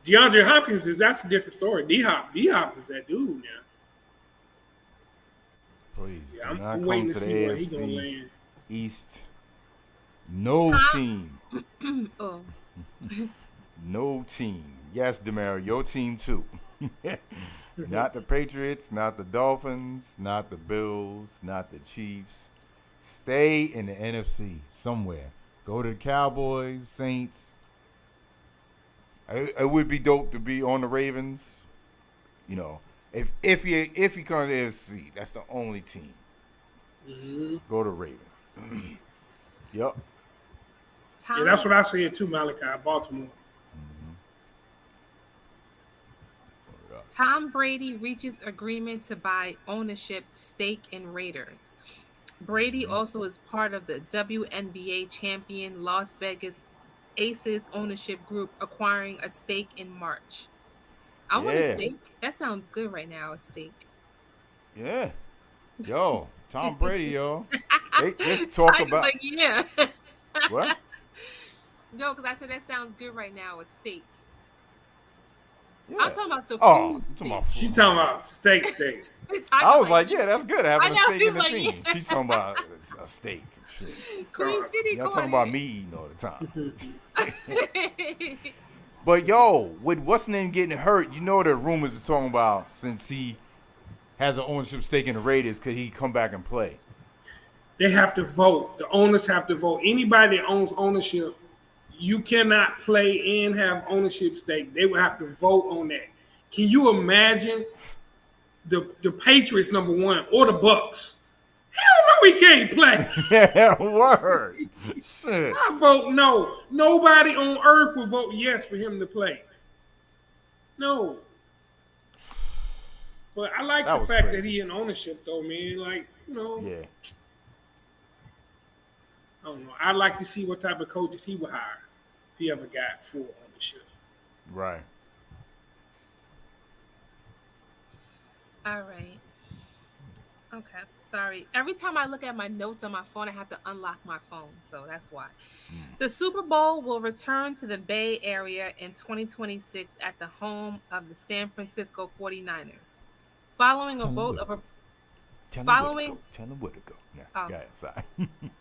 DeAndre Hopkins that's a different story. D-Hop is that dude now. Please, Yeah, do not I'm come waiting to to the see where he gonna AFC land. East. No Tom- team. Oh, No team. Yes, Demar, your team too. Not the Patriots, not the Dolphins, not the Bills, not the Chiefs. Stay in the NFC somewhere. Go to the Cowboys, Saints. It would be dope to be on the Ravens. You know, if you come to the NFC, that's the only team. Mm-hmm. Go to Ravens. Yep. Tom, Yeah, that's what I said too, Malachi. Baltimore. Tom Brady reaches agreement to buy ownership stake in Raiders. Brady also is part of the WNBA champion Las Vegas Aces ownership group, acquiring a stake in March. I want a Yeah. steak. That sounds good right now, a steak. Yeah. Yo, Tom Brady, yo. Let's talk Tiger's about like, yeah. what? No, because I said that sounds good right now, a steak. Yeah. I'm talking about the Oh, food. you talking about She food. talking about steak. Tiger's I was like, yeah, that's good having I a know, steak in the he's team. like, She's talking about a steak and shit. Queen City Y'all talking about me eating all the time. me. But yo, with what's name getting hurt, you know the rumors is talking about since he has an ownership stake in the Raiders, could he come back and play? They have to vote. The owners have to vote. Anybody that owns ownership, you cannot play and have ownership stake. They will have to vote on that. Can you imagine the Patriots number one or the Bucks? Hell no, he can't play. Yeah, word. Shit. I vote no. Nobody on earth will vote yes for him to play. No. But I like That the was fact crazy. that he in ownership though, man. Like, you know, Yeah. I don't know. I'd like to see what type of coaches he would hire if he ever got full ownership. Right. All right. Okay. Sorry. Every time I look at my notes on my phone, I have to unlock my phone. So that's why. The Super Bowl will return to the Bay Area in 2026 at the home of the San Francisco 49ers. Following a vote of a Tell Following- him where to go. Nah, Oh. go ahead, sorry.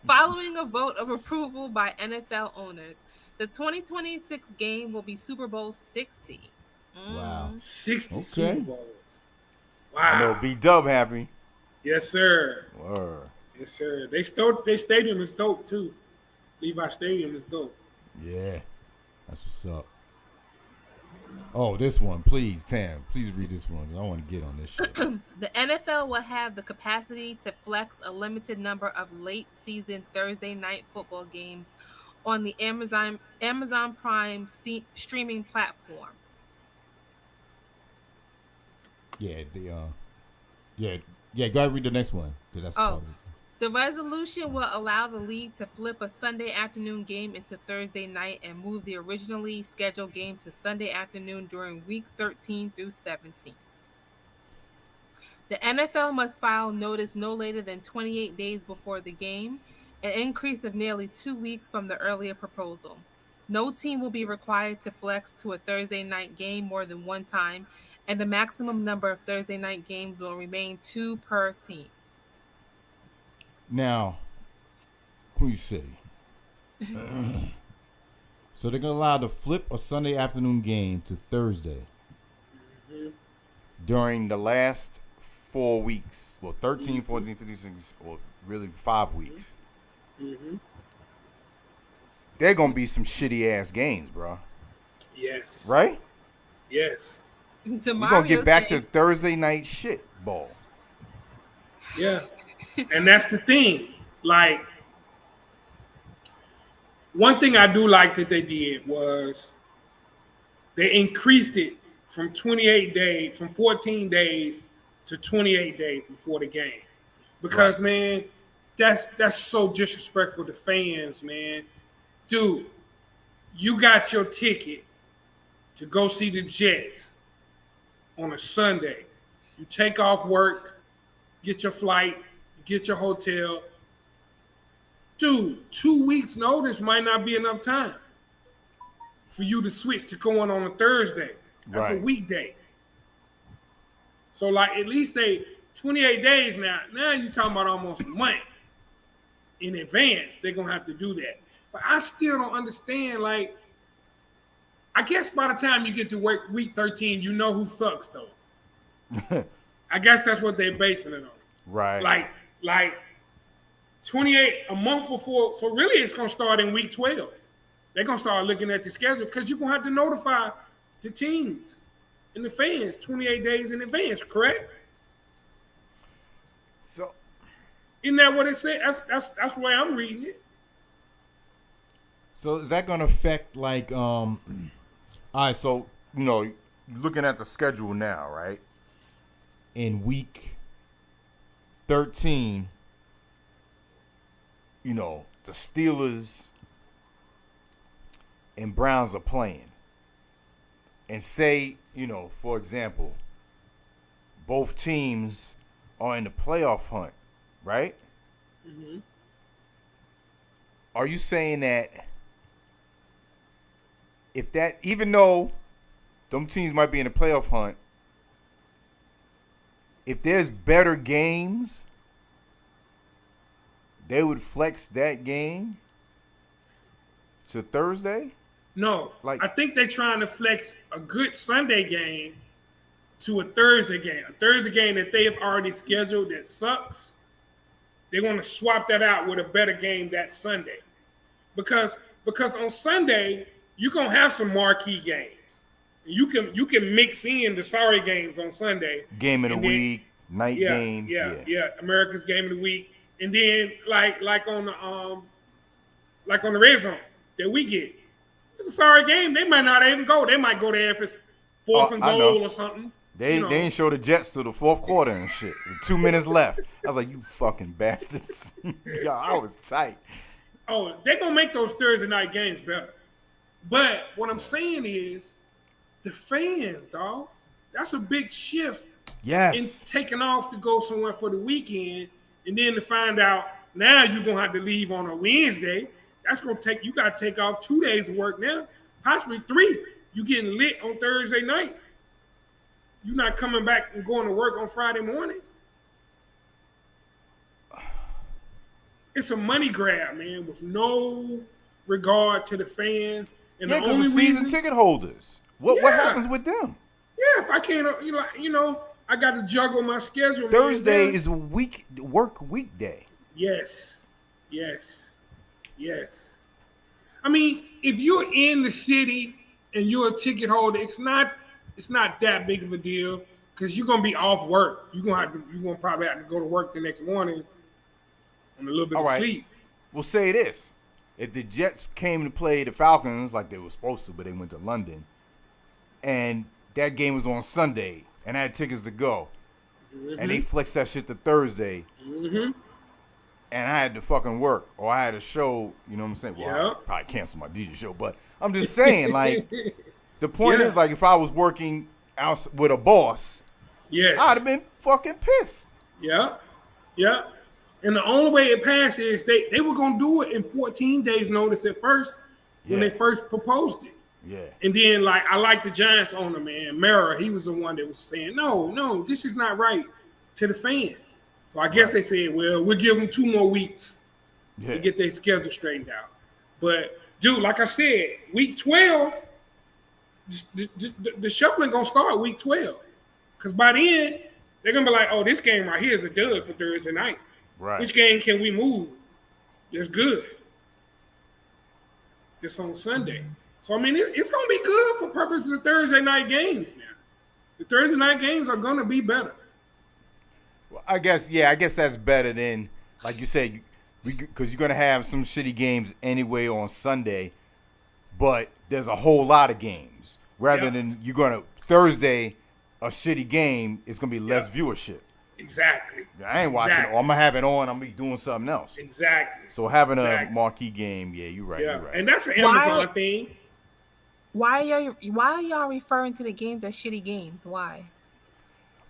Following a vote of approval by NFL owners, the 2026 game will be Super Bowl 60. Wow. 60 Okay. Super Bowls. Wow. I know B-Dub happy. Yes, sir. Word. Yes, sir. Their stadium is dope too. Levi Stadium is dope. Yeah. That's what's up. Oh, this one, please, Tam. Please read this one. I want to get on this shit. The NFL will have the capacity to flex a limited number of late season Thursday night football games on the Amazon Prime streaming platform. Yeah, go ahead read the next one because that's part of it. The resolution will allow the league to flip a Sunday afternoon game into Thursday night and move the originally scheduled game to Sunday afternoon during weeks 13 through 17. The NFL must file notice no later than 28 days before the game, an increase of nearly 2 weeks from the earlier proposal. No team will be required to flex to a Thursday night game more than one time, and the maximum number of Thursday night games will remain 2 per team. Now, Queen City. So they're going to allow to flip a Sunday afternoon game to Thursday during the last 4 weeks. Well, 13, 14, 15, 16, or really 5 weeks. They're going to be some shitty-ass games, bro. Yes. Right? Yes. We're going to get back to Thursday night shit ball. Yeah. And that's the thing. Like, one thing I do like that they did was they increased it from 14 days to 28 days before the game. Because, man, that's so disrespectful to fans, man. Dude, you got your ticket to go see the Jets on a Sunday. You take off work, get your flight, get your hotel. Dude, 2 weeks notice might not be enough time for you to switch to going on a Thursday. That's a weekday. So like at least 28 days now. Now you're talking about almost a month in advance. They're gonna have to do that. But I still don't understand. Like, I guess by the time you get to work week 13, you know who sucks though. I guess that's what they're basing it on. Right. Like 28 a month before. So really, it's gonna start in week 12. They're gonna start looking at the schedule because you're gonna have to notify the teams and the fans 28 days in advance, correct? So, isn't that what it said? That's the way I'm reading it. So is that gonna affect like all right, so looking at the schedule now, right? In week 13, the Steelers and Browns are playing. And say, for example, both teams are in the playoff hunt, right? Mm-hmm. Are you saying that even though them teams might be in the playoff hunt, if there's better games, they would flex that game to Thursday? No, I think they're trying to flex a good Sunday game to a Thursday game. A Thursday game that they have already scheduled that sucks. They want to swap that out with a better game that Sunday. Because on Sunday, you're going to have some marquee games. You can mix in the sorry games on Sunday. Game of the week, night game. Yeah. America's game of the week. And then like on the red zone that we get. It's a sorry game. They might not even go. They might go there if it's fourth and goal or something. They didn't show the Jets to the fourth quarter and shit. With 2 minutes left. I was like, you fucking bastards. Yo, I was tight. Oh, they're going to make those Thursday night games better. But what I'm saying is the fans, dog, that's a big shift. Yes. In taking off to go somewhere for the weekend and then to find out now you're going to have to leave on a Wednesday. That's going to take, you got to take off 2 days of work now, possibly 3. You getting lit on Thursday night. You're not coming back and going to work on Friday morning. It's a money grab, man, with no regard to the fans. And the only season ticket holders. What happens with them? Yeah, if I can't, I got to juggle my schedule. Thursday is a work weekday. Yes. I mean, if you're in the city and you're a ticket holder, it's not that big of a deal because you're gonna be off work. You're gonna probably have to go to work the next morning on a little bit of sleep. We'll say this: if the Jets came to play the Falcons like they were supposed to, but they went to London, and that game was on Sunday, and I had tickets to go, and they flexed that shit to Thursday. Mm-hmm. And I had to fucking work, or I had a show, you know what I'm saying? Well, Yep. I probably cancel my DJ show, but I'm just saying, like, the point is, like, if I was working out with a boss, yes, I'd have been fucking pissed. Yeah. And the only way it passed is they were going to do it in 14 days notice at first when they first proposed it. Yeah. And then, like, I like the Giants owner, man, Mara, he was the one that was saying, no, this is not right to the fans. So I guess they said, well, we'll give them 2 more weeks to get their schedule straightened out. But, dude, like I said, week 12, the shuffling going to start week 12. Because by then, they're going to be like, oh, this game right here is a dud for Thursday night. Right. Which game can we move? It's good. It's on Sunday. So, I mean, it's going to be good for purposes of Thursday night games now. The Thursday night games are going to be better. I guess that's better than, like you said, because you're going to have some shitty games anyway on Sunday, but there's a whole lot of games. Rather than you're going to, Thursday, a shitty game, it's going to be less viewership. Exactly. I ain't watching it. Or I'm going to have it on. I'm going to be doing something else. Exactly. So having a marquee game, you're right. Yeah. You're right. And that's an Amazon thing. Why are y'all referring to the games as shitty games? Why?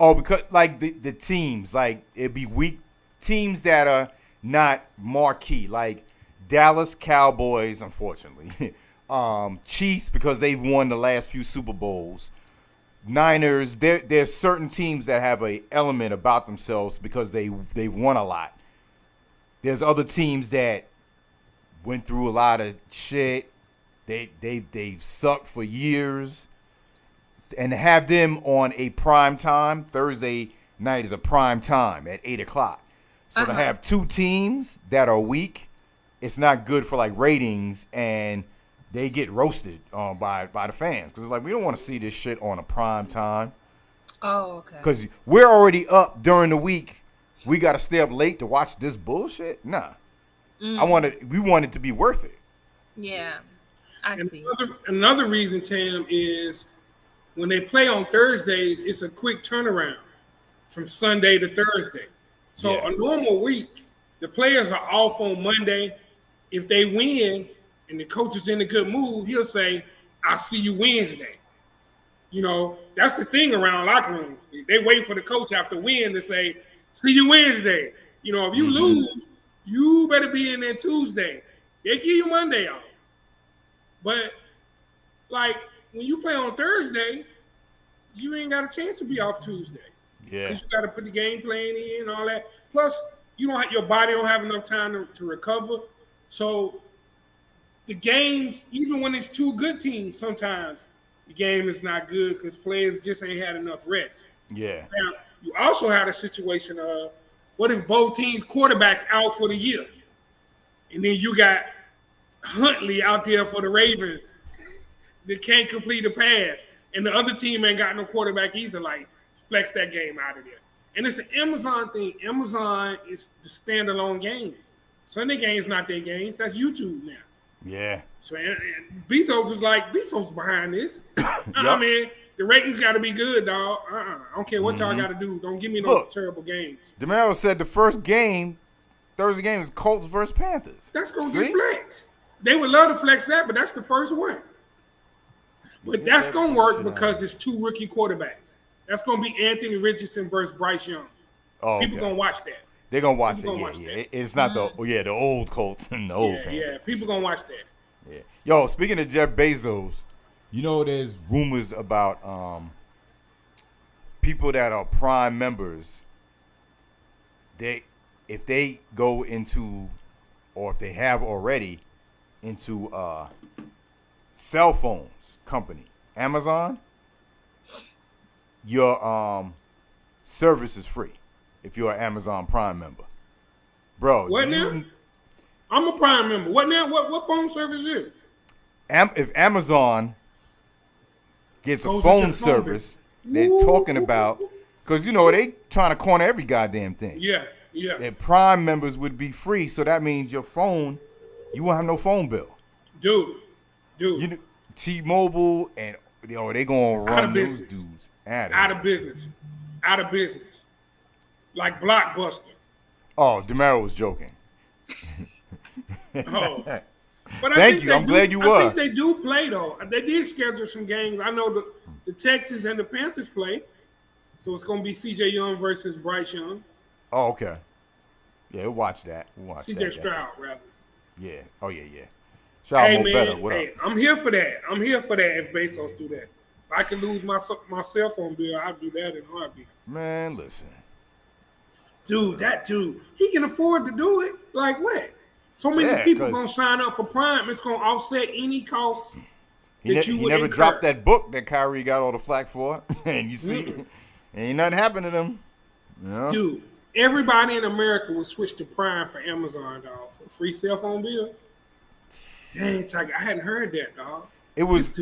Oh, because like the teams, like it'd be weak teams that are not marquee, like Dallas Cowboys, unfortunately. Chiefs, because they've won the last few Super Bowls. Niners, there's certain teams that have a element about themselves because they've won a lot. There's other teams that went through a lot of shit. They've sucked for years. And to have them on a prime time, Thursday night is a prime time at 8 o'clock. So to have two teams that are weak, it's not good for like ratings, and they get roasted by the fans. Because it's like, we don't want to see this shit on a prime time. Oh, okay. Because we're already up during the week. We got to stay up late to watch this bullshit? Nah. We want it to be worth it. Yeah, I see. Another reason, Tam, is when they play on Thursdays, it's a quick turnaround from Sunday to Thursday. So a normal week, the players are off on Monday. If they win and the coach is in a good mood, he'll say, I'll see you Wednesday. You know, that's the thing around locker rooms. They wait for the coach after win to say, see you Wednesday. You know, if you lose, you better be in there Tuesday. They give you Monday off. But, like, when you play on Thursday, you ain't got a chance to be off Tuesday. Yeah. Because you got to put the game plan in and all that. Plus, your body don't have enough time to recover. So, the games, even when it's two good teams, sometimes the game is not good because players just ain't had enough rest. Yeah. Now, you also had a situation of, what if both teams' quarterbacks out for the year? And then you got Huntley out there for the Ravens that can't complete a pass. And the other team ain't got no quarterback either. Like, flex that game out of there. And it's an Amazon thing. Amazon is the standalone games. Sunday games not their games. That's YouTube now. Yeah. So and Bezos is like, Bezos behind this. I mean, the ratings got to be good, dog. I don't care what y'all got to do. Don't give me no terrible games. DeMaro said the first game, Thursday game, is Colts versus Panthers. That's going to get flexed. They would love to flex that, but that's the first one. But that's going to work because it's two rookie quarterbacks. That's going to be Anthony Richardson versus Bryce Young. Oh, People going to watch that. They're going to watch that. Yeah. It's not the old Colts and the old Panthers. Yeah, people going to watch that. Yeah. Yo, speaking of Jeff Bezos, you know there's rumors about people that are Prime members. If they go into, or if they have already, into cell phones company, Amazon, your service is free if you're an Amazon Prime member. Bro, what now? I'm a Prime member. What now? What phone service is it? If Amazon gets a phone service, they're talking about, because, they trying to corner every goddamn thing. Yeah. That Prime members would be free, so that means your phone, you won't have no phone bill. Dude. T-Mobile, and they going to run those dudes out of business. Out of business. Like Blockbuster. Oh, DeMaro was joking. Oh. But Thank you. I'm glad you were. I think they do play, though. They did schedule some games. I know the Texans and the Panthers play. So it's going to be C.J. Young versus Bryce Young. Oh, okay. Yeah, we'll watch that. C.J. Stroud, rather. Yeah. Oh, yeah. Stroud more better. What up? I'm here for that. If Bezos do that. If I can lose my cell phone bill, I'll do that in a heartbeat. Man, listen. Dude, he can afford to do it. Like what? So many people gonna sign up for Prime. It's gonna offset any costs that you would never incur. dropped that book that Kyrie got all the flack for, and you see, ain't nothing happened to them. Dude, everybody in America would switch to Prime for Amazon, dog, for free cell phone bill. Dang, Tiger, I hadn't heard that, dog. It was.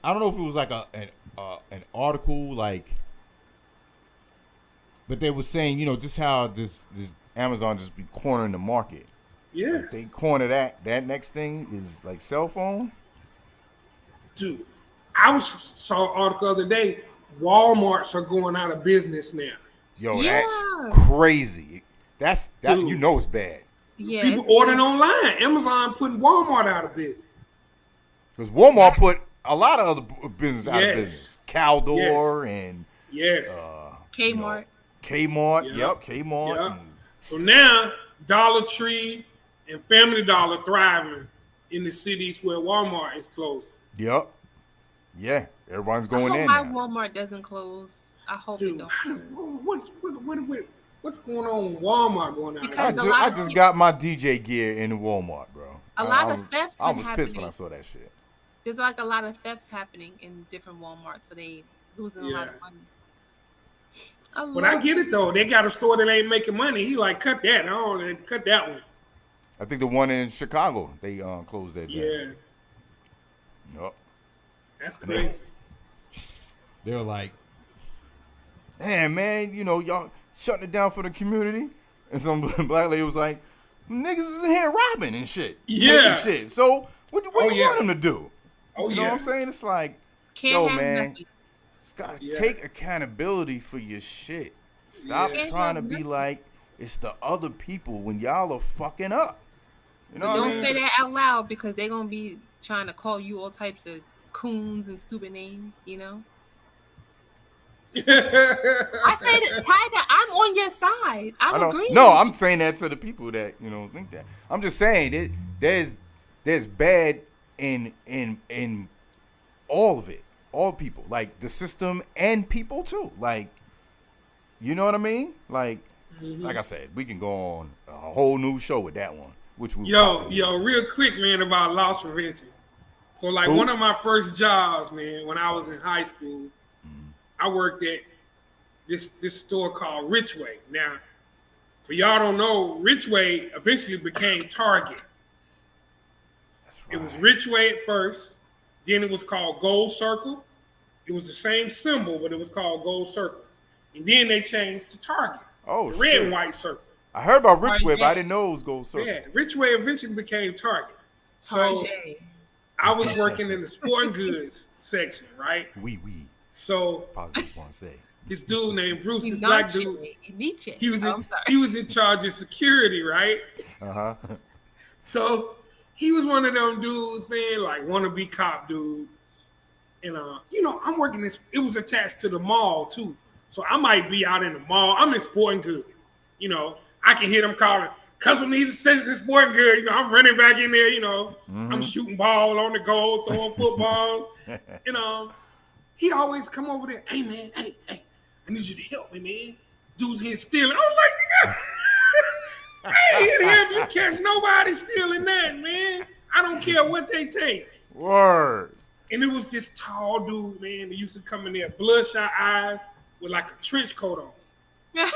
I don't know if it was like an article, like, but they were saying, just how this Amazon just be cornering the market. Yes. Like they corner that next thing is like cell phone. Dude, I saw an article the other day. Walmarts are going out of business now. Yo, that's crazy. That dude, it's bad. Yeah, people ordering online. Amazon putting Walmart out of business. Because Walmart put a lot of other business out of business. Caldor and Kmart. Kmart. Yep. Yep. Kmart. Yep. So now Dollar Tree and Family Dollar thriving in the cities where Walmart is closing. Yep. Yeah. Everyone's I going hope in my now. Walmart doesn't close. I hope it Dude, don't. what's going on with Walmart going on? Because I just got my DJ gear in Walmart, bro. A lot of thefts I been was pissed when happening. I saw that shit. There's like a lot of thefts happening in different Walmarts, so they losing a lot of money. But I get it though. They got a store that ain't making money. He like cut that. I don't cut that one. I think the one in Chicago, they closed that down. Yeah. Yep. That's crazy. They were like, Damn, man, y'all shutting it down for the community. And some black lady was like, niggas is in here robbing and shit. Yeah. Taking shit. So what do you want them to do? Oh, you know what I'm saying? It's like, Can't have man, nothing. just gotta take accountability for your shit. Stop trying to be like it's the other people when y'all are fucking up. You know But what don't I mean? say that out loud because they're gonna be trying to call you all types of coons and stupid names, you know? I say that, Tiger, I'm on your side. I'm agreeing. No, I'm saying that to the people that think that. I'm just saying there's bad in all of it, all people, like the system and people too. Like, you know what I mean? Like, like I said, we can go on a whole new show with that one. Which we real quick, man, about loss prevention. So like one of my first jobs, man, when I was in high school, I worked at this store called Richway. Now, for y'all don't know, Richway eventually became Target. That's right. It was Richway at first, then it was called Gold Circle. It was the same symbol, but it was called Gold Circle. And then they changed to Target. Oh, the red and white circle. I heard about Richway, but I didn't know it was Gold Circle. Yeah, Richway eventually became Target. So I was working in the sporting goods section, right? Oui. So probably want to say this dude named Bruce, this black dude. He was in charge of security, right? So he was one of them dudes, man, like wannabe cop dude. And I'm working this. It was attached to the mall too, so I might be out in the mall. I'm in sporting goods, I can hear them calling, "Cousin needs assistance in sporting goods." I'm running back in there. I'm shooting ball on the goal, throwing footballs. He always come over there. Hey man, hey, I need you to help me, man. Dude's here stealing. I was like, nigga, I ain't here to help you catch nobody stealing that, man. I don't care what they take. Word. And it was this tall dude, man, that used to come in there, bloodshot eyes, with like a trench coat on.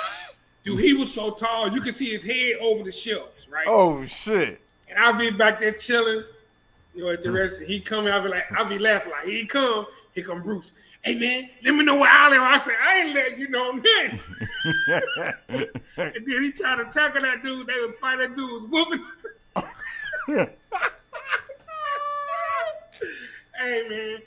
Dude, he was so tall, you could see his head over the shelves, right? Oh, shit. And I'll be back there chilling, at the rest. He come in, I'll be laughing like, here come Bruce. Hey, man, let me know what island. I said, I ain't letting you know nothing. And then he tried to tackle that dude. They was fighting. That dude was whooping. Hey, man,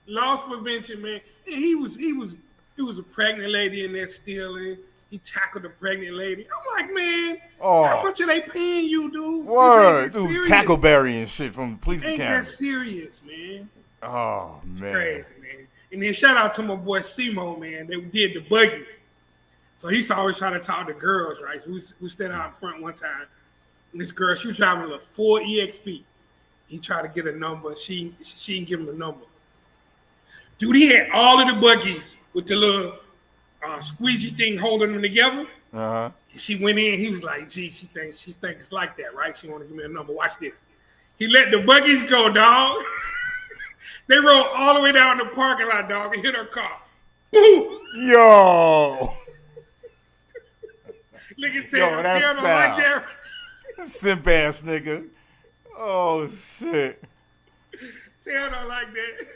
loss prevention, man. And he was a pregnant lady in there stealing. He tackled a pregnant lady. I'm like, man, how much are they paying you, dude? Word, dude, Tackleberry and shit from police academy. Ain't that serious, man? Oh, it's man. Crazy, man. And then shout out to my boy Simo, man. They did the buggies. So he's always trying to talk to girls, right? So we stood out in front one time. And this girl, she was driving a Ford EXP. He tried to get a number. She didn't give him the number. Dude, he had all of the buggies with the little squeegee thing holding them together. And she went in. He was like, "Gee, she thinks it's like that, right? She want to give me a number. Watch this." He let the buggies go, dog. They rolled all the way down the parking lot, dog, and hit her car. Boom! Yo! Look at Taylor. That's foul. Right there. Simp ass nigga. Oh, shit. Taylor don't like that.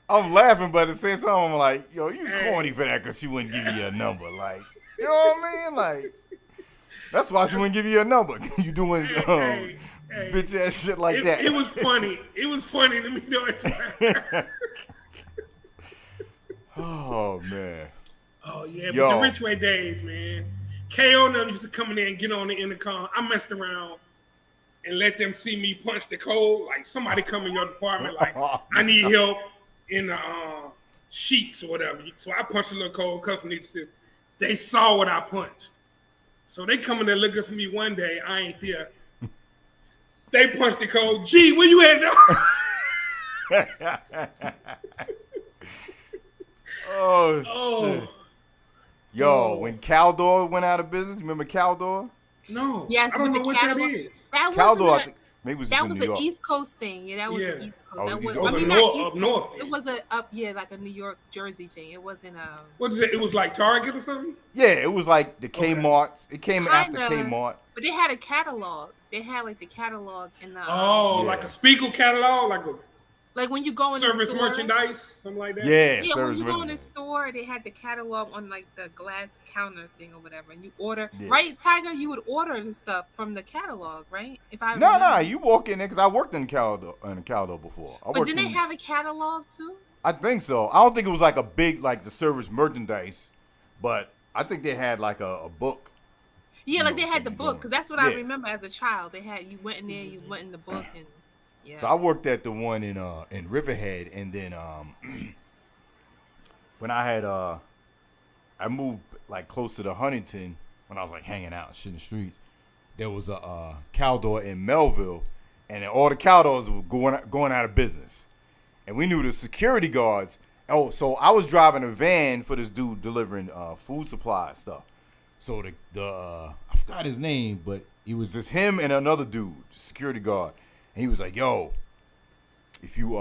I'm laughing, but at the same time, I'm like, yo, you corny for that because she wouldn't give you a number. Like, you know what I mean? Like, that's why she wouldn't give you a number. You doing bitch ass shit like that. It was funny. It was funny to me though at the time. Oh, man. Oh, yeah. But the Richway days, man. KO and them used to come in there and get on the intercom. I messed around and let them see me punch the code. Like, somebody come in your department, like, I need help in the sheets or whatever. So I punched a little code. Custom needs this. They saw what I punched. So they come in there looking for me one day. I ain't there. They punched the code. Gee, where you at, dog? Oh, shit. Yo, when Caldor went out of business, remember Caldor? No. Yes, I don't know with the what catalog. that is. That Caldor, I wasn't think, maybe it was that just was in New York. an East Coast thing. Yeah, that was an East Coast. Oh, That East was, Coast. I mean, North- not East up north. Coast. It was a up, yeah, like a New York, Jersey thing. It wasn't What is it? It was like Target or something? Yeah, it was like the Kmart's. It came after Kinda. Kmart. But they had a catalog. They had like the catalog in the Oh, Yeah. like a Spiegel catalog, like a like when you go in the service store. merchandise, something like that. Yeah, Yeah, service when you go in the merchandise. store, they had the catalog on like the glass counter thing or whatever, and you order. Yeah. Right, Tiger, you would order the stuff from the catalog, right? If I No, remember. you walk in there because I worked in Caldor before. But didn't they have a catalog too? I think so. I don't think it was like a big like the service merchandise, but I think they had like a book. Yeah, like they know, had the what book you're because that's what I Yeah. remember as a child. They had you went in there, you went in the book, and yeah. So I worked at the one in Riverhead, and then when I had I moved like closer to Huntington when I was like hanging out shit in the streets. There was a Caldor in Melville, and then all the Caldors were going out of business, and we knew the security guards. Oh, so I was driving a van for this dude delivering food supply stuff. So the I forgot his name, but it was just him and another dude, security guard. And he was like, yo, if you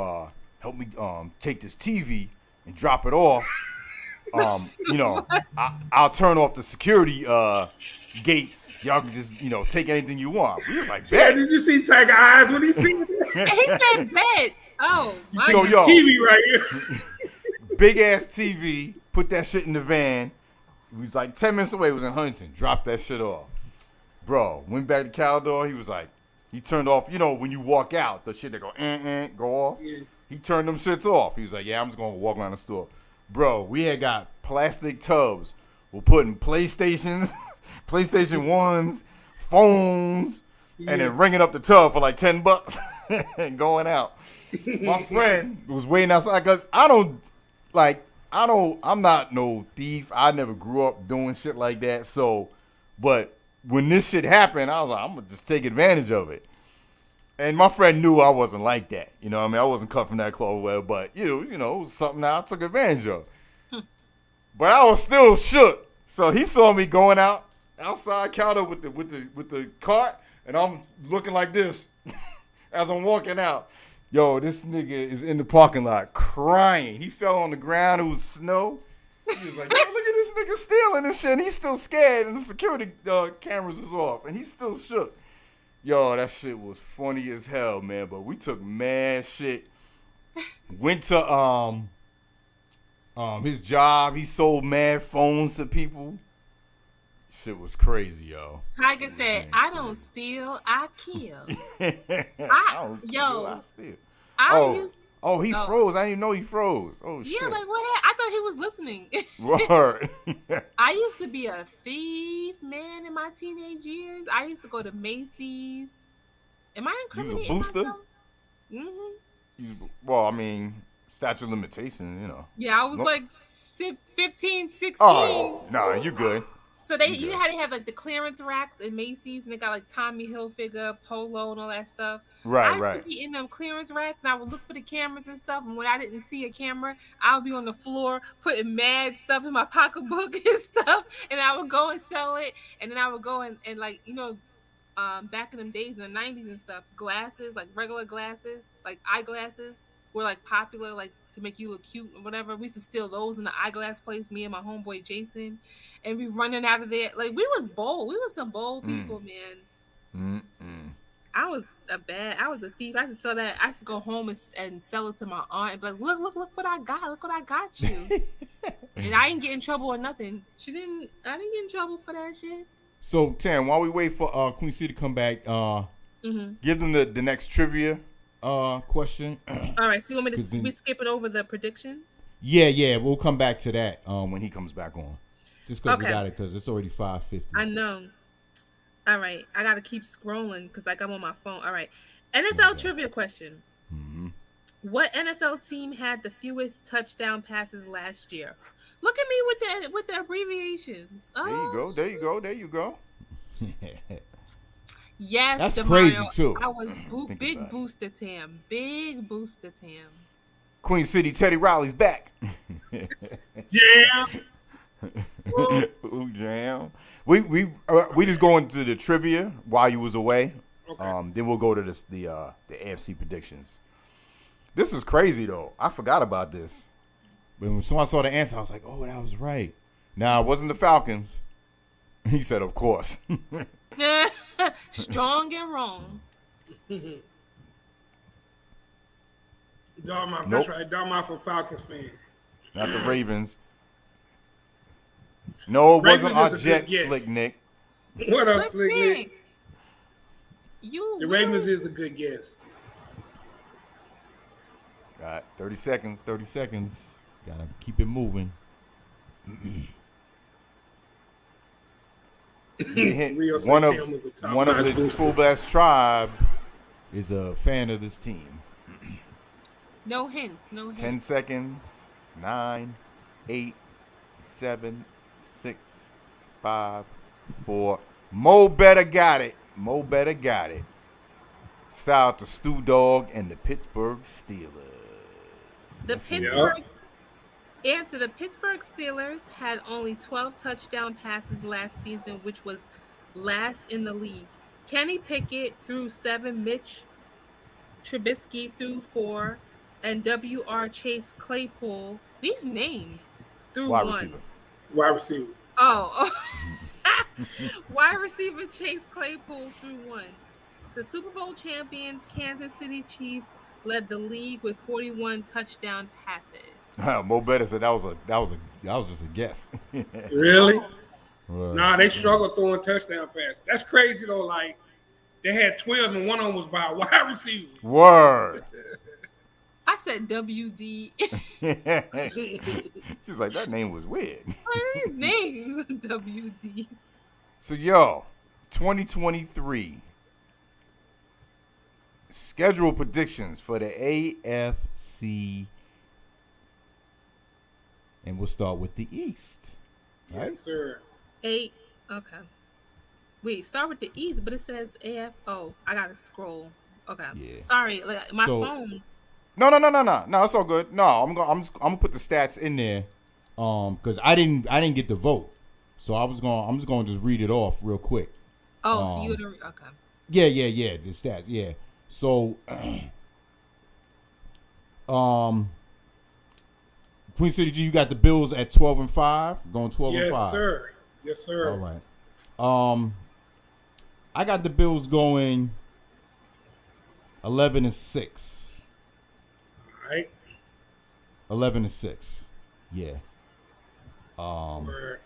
help me take this TV and drop it off, I'll turn off the security gates. Y'all can just, take anything you want. We was like, Yeah, bet. did you see Tiger Eyes when he seen it? And he said bed. Oh, my So, God. yo, TV right here. big ass TV, put that shit in the van. We was like 10 minutes away, it was in Huntington. Dropped that shit off. Bro, went back to Caldor. He was like, he turned off, when you walk out, the shit that go off. Yeah. He turned them shits off. He was like, yeah, I'm just going to walk around the store. Bro, we had got plastic tubs. We're putting PlayStations, PlayStation 1s, phones, and then ringing up the tub for like $10 and going out. My friend was waiting outside because I'm not no thief. I never grew up doing shit like that. So, but when this shit happened, I was like, I'm going to just take advantage of it. And my friend knew I wasn't like that. You know what I mean? I wasn't cut from that cloth well, but, it was something that I took advantage of. But I was still shook. So he saw me going outside counter with the cart, and I'm looking like this as I'm walking out. Yo, this nigga is in the parking lot crying. He fell on the ground. It was snow. He was like, yo, look at this nigga stealing this shit. And he's still scared, and the security cameras is off, and he's still shook. Yo, that shit was funny as hell, man. But we took mad shit. Went to his job. He sold mad phones to people. Shit was crazy, yo. Tiger said, I don't steal, I kill. I don't kill, I steal. He froze. I didn't even know he froze. Oh, shit. Yeah, like what? I thought he was listening. Word. I used to be a thief, man, in my teenage years. I used to go to Macy's. Am I incriminating You was a booster? myself? Mm-hmm. Well, I mean, statute of limitations, Yeah, I was Nope. like 15, 16. Oh, nah, you good. So you know how they have like the clearance racks in Macy's, and they got like Tommy Hilfiger, Polo, and all that stuff. I used to be in them clearance racks, and I would look for the cameras and stuff. And when I didn't see a camera, I would be on the floor putting mad stuff in my pocketbook and stuff, and I would go and sell it. And then I would go and like back in them days in the 90s and stuff, glasses, like regular glasses, like eyeglasses, were like popular, like to make you look cute or whatever. We used to steal those in the eyeglass place, me and my homeboy Jason, and we running out of there. Like we was bold. We was some bold people, man. I was a thief. I used to sell that. I used to go home and sell it to my aunt and be like, look what I got. Look what I got you. And I didn't get in trouble or nothing. I didn't get in trouble for that shit. So, Tam, while we wait for Queen C to come back, Give them the next trivia question. All right, so you want me to we skipping over the predictions? Yeah, we'll come back to that when he comes back on. Just because we got it, because it's already 5:50. I know. All right, I got to keep scrolling because like I'm on my phone. All right, NFL trivia question. What NFL team had the fewest touchdown passes last year? Look at me with the abbreviations. Oh, There you go. There you go. There you go. yes, That's DeMario. crazy, too. I was Think big about it. booster Tam. Big booster Tam. Queen City, Teddy Riley's back. Jam. Ooh, jam. We just going to the trivia while you was away. Okay. Then we'll go to the AFC predictions. This is crazy though. I forgot about this. But when someone saw the answer, I was like, oh, that was right. Now, it wasn't the Falcons. He said, of course. Strong and wrong. Darmouth, Nope. that's right. Darmouth a Falcons fan. Not the Ravens. No, it wasn't our Ravens is a good Jets, guess. Slick Nick. What up, Slick Nick? You The Ravens is a good guess. Got 30 seconds. 30 seconds. Gotta keep it moving. Rio said One Tim was a of top-notch the booster. Fullblast tribe. Is a fan of this team. no hints. No hints. 10 seconds. 9, 8, 7, 6, 5, 4. Mo better got it. Mo better got it. Shout out to Stu Dog and the Pittsburgh Steelers. The Yes, sir. Pittsburgh answer. The Pittsburgh Steelers had only 12 touchdown passes last season, which was last in the league. Kenny Pickett threw 7, Mitch Trubisky threw 4, and W.R. Chase Claypool. These names threw Wide 1. receiver. Wide receiver. Oh. Wide receiver Chase Claypool threw 1. The Super Bowl champions Kansas City Chiefs led the league with 41 touchdown passes. Mo better said that was just a guess. Really? Right. Nah, they struggle throwing touchdown passes. That's crazy though. Like they had 12 and one of them was by a wide receiver. Word. I said WD. She was like, that name was weird. What are these names? WD. So, 2023 schedule predictions for the AFC. And we'll start with the East. Right? Yes, sir. 8. Okay. Wait, start with the East, but it says AF. Oh, I gotta scroll. Okay. Yeah. Sorry, like, my So- phone. No, it's all good. No, I'm gonna put the stats in there, Because I didn't get the vote, so I'm just gonna just read it off real quick. Oh, so you would okay. Yeah, the stats, yeah. So, Queen City G, you got the Bills at 12-5, going 12-5. Yes, sir. Yes, sir. All right. I got the Bills going 11-6. All right. 11-6. Yeah. Word.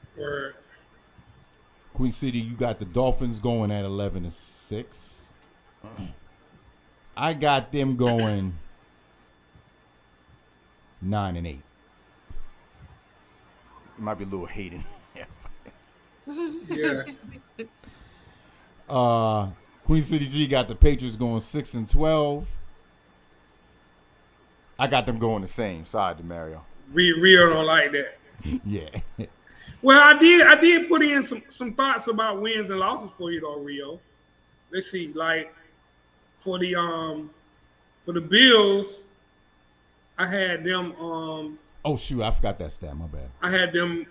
Queen City, you got the Dolphins going at 11-6. I got them going 9-8. It might be a little hating. Yeah. Queen City G got the Patriots going 6-12. I got them going the same side to Mario. Rio don't like that. Yeah. Well, I did put in some thoughts about wins and losses for you though, Rio. Let's see, like for the Bills, I had them Oh shoot, I forgot that stat. My bad. I had them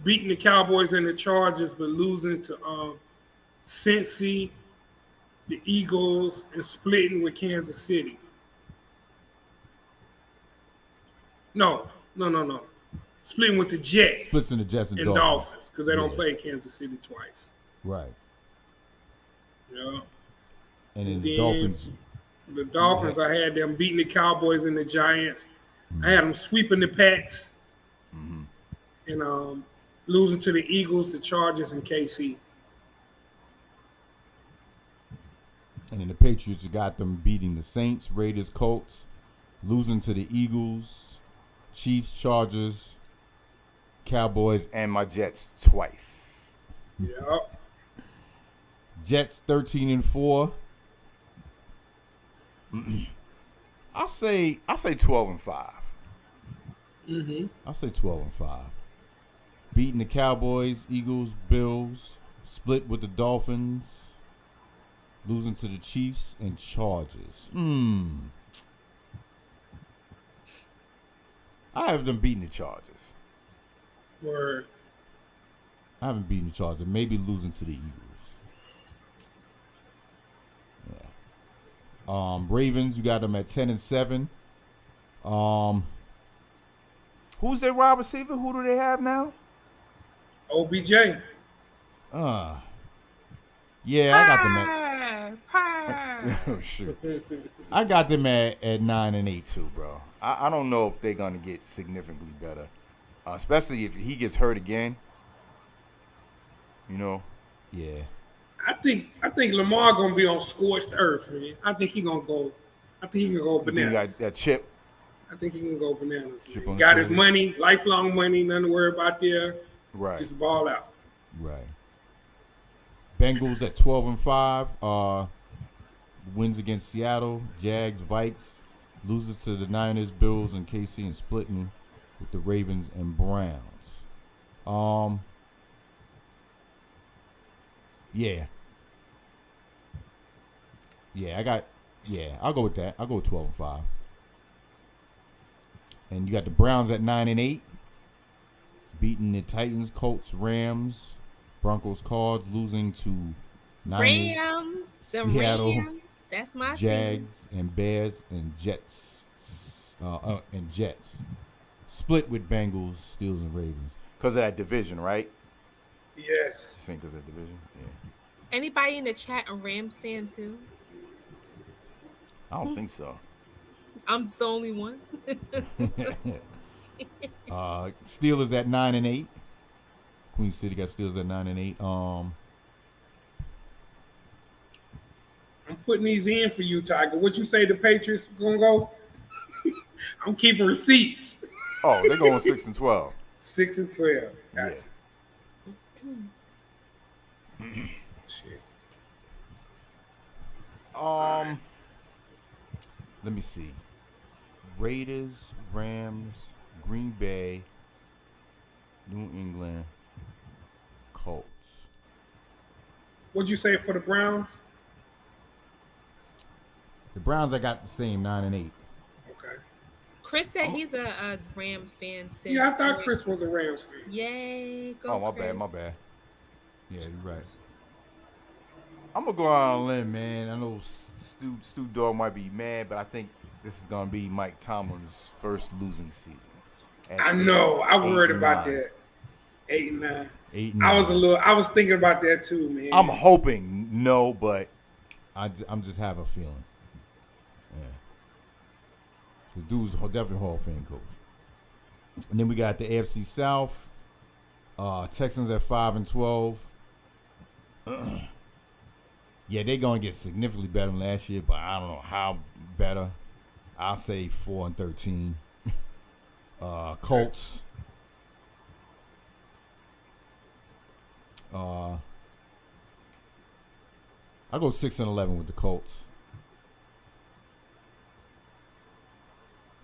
beating the Cowboys and the Chargers, but losing to Cincy, the Eagles, and splitting with Kansas City. No. Splitting with the Jets. Splits in the Jets and and Dolphins because they don't Yeah. play Kansas City twice. Right. Yeah. And then the Then Dolphins. The Dolphins, I had them beating the Cowboys and the Giants. I had them sweeping the Pats and losing to the Eagles, the Chargers, and KC. And then the Patriots, you got them beating the Saints, Raiders, Colts, losing to the Eagles, Chiefs, Chargers, Cowboys, And my Jets twice. Yeah. Jets 13-4. I say 12-5. Mm-hmm. I'll say 12-5. Beating the Cowboys, Eagles, Bills, split with the Dolphins, losing to the Chiefs and Chargers. I have them beating the Chargers. Word. I haven't beaten the Chargers. Maybe losing to the Eagles. Yeah. Ravens, you got them at 10-7. Who's their wide receiver? Who do they have now? OBJ. Yeah, I got them at. Oh shit. I got them at 9-8 too, bro. I don't know if they're gonna get significantly better, especially if he gets hurt again. You know, yeah. I think Lamar gonna be on scorched earth, man. I think he gonna go bananas. You got that chip. I think he can go bananas. Chip Man. on Got the his shoulder. money, lifelong money, nothing to worry about there. Right. Just ball out. Right. Bengals at 12-5. Wins against Seattle, Jags, Vikes. Loses to the Niners, Bills, and KC, and splitting with the Ravens and Browns. Yeah. I'll go with that. I'll go with 12-5. And you got the Browns at 9-8. Beating the Titans, Colts, Rams, Broncos, Cards, losing to Niners, Rams, the Seattle, Rams. That's my team. Jags, and Bears, and Jets. Split with Bengals, Steelers, and Ravens. Because of that division, right? Yes. I think because of that division. Yeah. Anybody in the chat a Rams fan too? I don't think so. I'm just the only one. Steelers at 9-8. Queen City got Steelers at 9-8. I'm putting these in for you, Tiger. What you say the Patriots gonna go? I'm keeping receipts. Oh, they're going 6-12. 6-12. Gotcha. Yeah. Shit. Let me see. Raiders, Rams, Green Bay, New England, Colts. What'd you say for the Browns? The Browns, I got the same 9-8. Okay. Chris said he's a Rams fan. Since Yeah, I thought Chris was a Rams fan. Yay! Go Oh, my Chris. bad. Yeah, you're right. I'm gonna go out on a limb, man. I know Stu Dog might be mad, but I think this is gonna be Mike Tomlin's first losing season. I know. I worried 8-9. about that. 8-9. 8-9. I was thinking about that too, man. I'm hoping no, but I'm just have a feeling. Yeah. This dude's definitely Hall of Fame coach. And then we got the AFC South. Texans at 5-12. Yeah, they're gonna get significantly better than last year, but I don't know how better. I'll say 4-13. Colts. I'll go 6-11 with the Colts.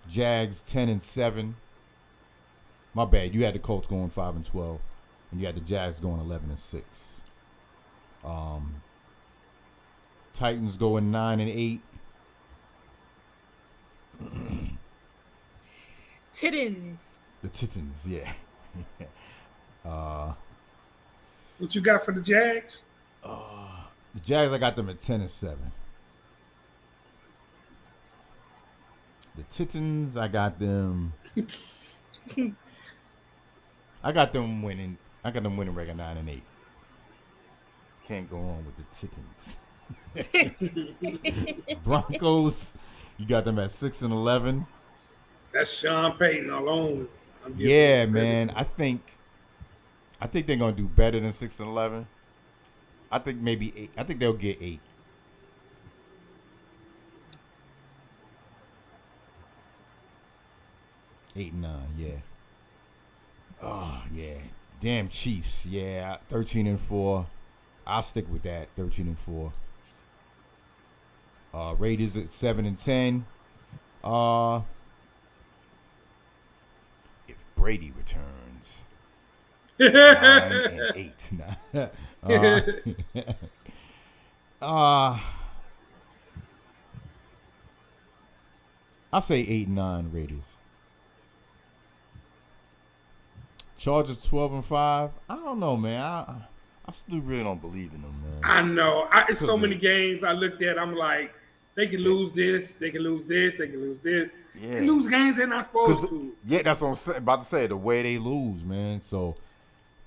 Jags 10-7. My bad. You had the Colts going 5-12, and you had the Jags going 11-6. Titans going 9-8. Titans. The Titans, yeah. What you got for the Jags? The Jags, I got them at 10-7. The Titans, I got them. I got them winning. I got them winning record 9-8. Can't go wrong with the Titans. Broncos, you got them at 6-11. That's Sean Payton alone. Yeah, man. I think they're gonna do better than 6-11. I think maybe 8. I think they'll get 8. 8-9, yeah. Oh yeah, damn Chiefs. Yeah, 13-4. I'll stick with that. 13-4. Raiders at 7-10. If Brady returns, 9-8. I'll say 8-9 Raiders. Chargers 12-5. I don't know, man. I still really don't believe in them, man. I know. It's so many games I looked at. I'm like, they can lose this. They can lose this. They can lose this. Yeah. They lose games they're not supposed to. Yeah, that's what I'm about to say. The way they lose, man. So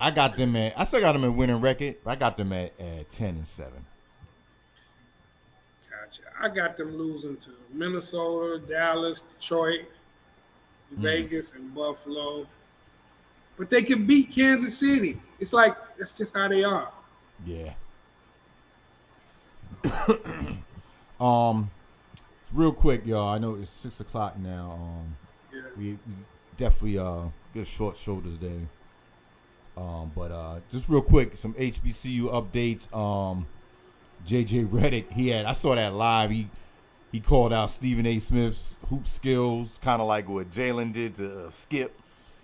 I got them at. I still got them at winning record. I got them at 10-7. Gotcha. I got them losing to Minnesota, Dallas, Detroit, Vegas, and Buffalo. But they can beat Kansas City. It's like that's just how they are. Yeah. Real quick, y'all. I know it's 6:00 now. Yeah. We definitely get a short show today. But just real quick, some HBCU updates. JJ Redick, I saw that live. He called out Stephen A. Smith's hoop skills, kind of like what Jalen did to Skip.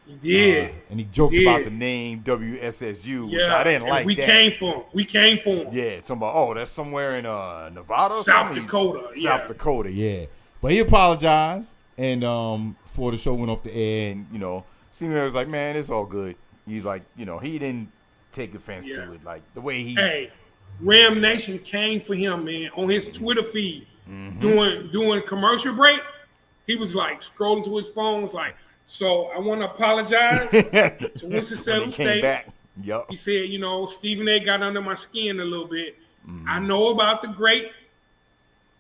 He did. And he joked about the name WSSU, which I didn't like. We came for him. Yeah, talking about, that's somewhere in Nevada or South something? Dakota. South Dakota, yeah. But he apologized, and before the show went off the air, and, Stephen A. was like, man, it's all good. He's like, he didn't take offense to it. Like, the way he... Hey, Ram Nation came for him, man, on his Twitter feed. Doing commercial break. He was, like, scrolling to his phone, was like, so I want to apologize to Winston-Salem State. Back. Yep. He said, Stephen A. got under my skin a little bit. I know about the great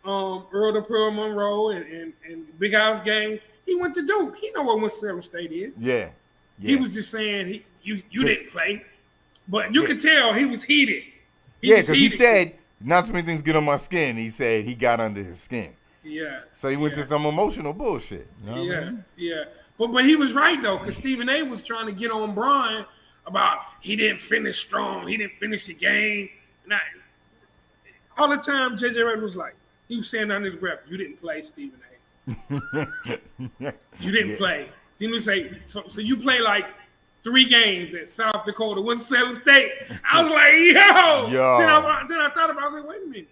Earl to Pearl Monroe and Big House Gang. He went to Duke. He know what Winston-Salem State is. Yeah. He was just saying you didn't play, but you could tell he was heated. Because he said not too many things get on my skin. He said he got under his skin. Yeah. So he went to some emotional bullshit. Yeah. But he was right though, because Stephen A. was trying to get on Brian about he didn't finish strong, he didn't finish the game. And all the time, JJ Redick was like, he was saying under his breath, "You didn't play, Stephen A. You didn't play." Then he say, "So you play like 3 games at South Dakota, Winston-Salem State." I was like, "Yo." Then I thought about it. I was like, "Wait a minute.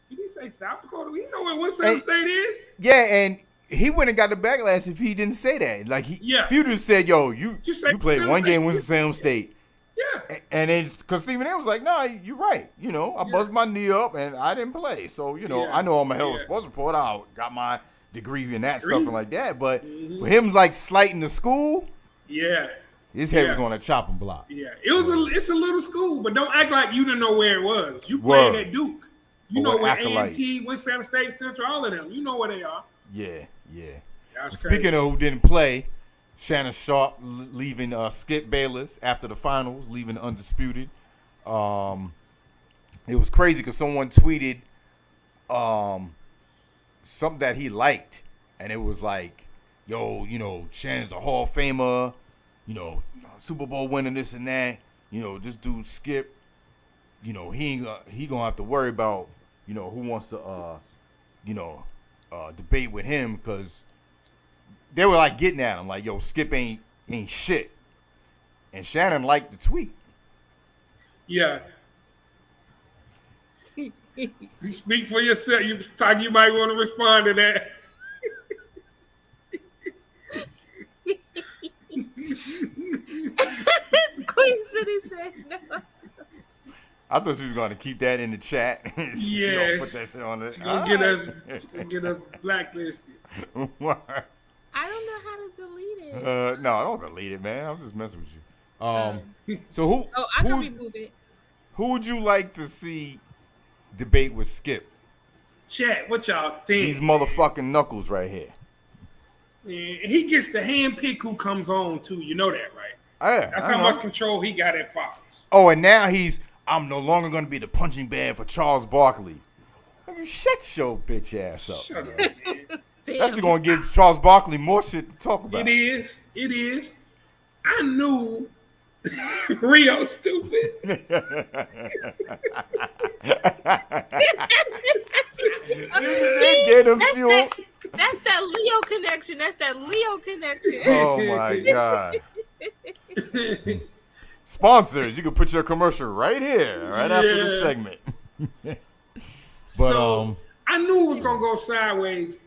Did he say South Dakota? You know where Winston-Salem State is?" Yeah, and he wouldn't have got the backlash if he didn't say that. Like, if you just said, "Yo, you played one game with Winston-Salem State." Yeah. And it's because Stephen A. was like, "Nah, you're right. I buzzed my knee up and I didn't play. So, I know I'm a hell of a sports reporter. I got my degree in that stuff and like that. But for him, like, slighting the school, his head was on a chopping block. Yeah. It's a little school, but don't act like you didn't know where it was. You played at Duke. You know where A&T, Winston-Salem State, Central, all of them. You know where they are. Yeah. Speaking of who didn't play, Shannon Sharp leaving Skip Bayless after the finals, leaving undisputed. It was crazy because someone tweeted something that he liked, and it was like, "Yo, Shannon's a Hall of Famer, Super Bowl winning, this and that. This dude Skip, he gonna have to worry about who wants to debate with him," because they were like getting at him like, "Yo, Skip ain't shit," and Shannon liked the tweet. Yeah. You speak for yourself. You might want to respond to that. Queen City said no. I thought she was going to keep that in the chat. Yes. Put that shit on it. She's gonna get us blacklisted. I don't know how to delete it. No, I don't delete it, man. I'm just messing with you. So who? Oh, I can remove it. Who would you like to see debate with Skip? Chat, what y'all think? These motherfucking knuckles right here. Man, he gets to handpick who comes on too. You know that, right? Yeah, that's how much control he got at Fox. Oh, and now I'm no longer going to be the punching bag for Charles Barkley. Shut your bitch ass up. Shut up, man. That's just going to give Charles Barkley more shit to talk about. It is. I knew Rio stupid. Get him fuel. That's that Leo connection. That's that Leo connection. Oh my God. Sponsors, you can put your commercial right here, right after this segment. But So, I knew it was gonna go sideways,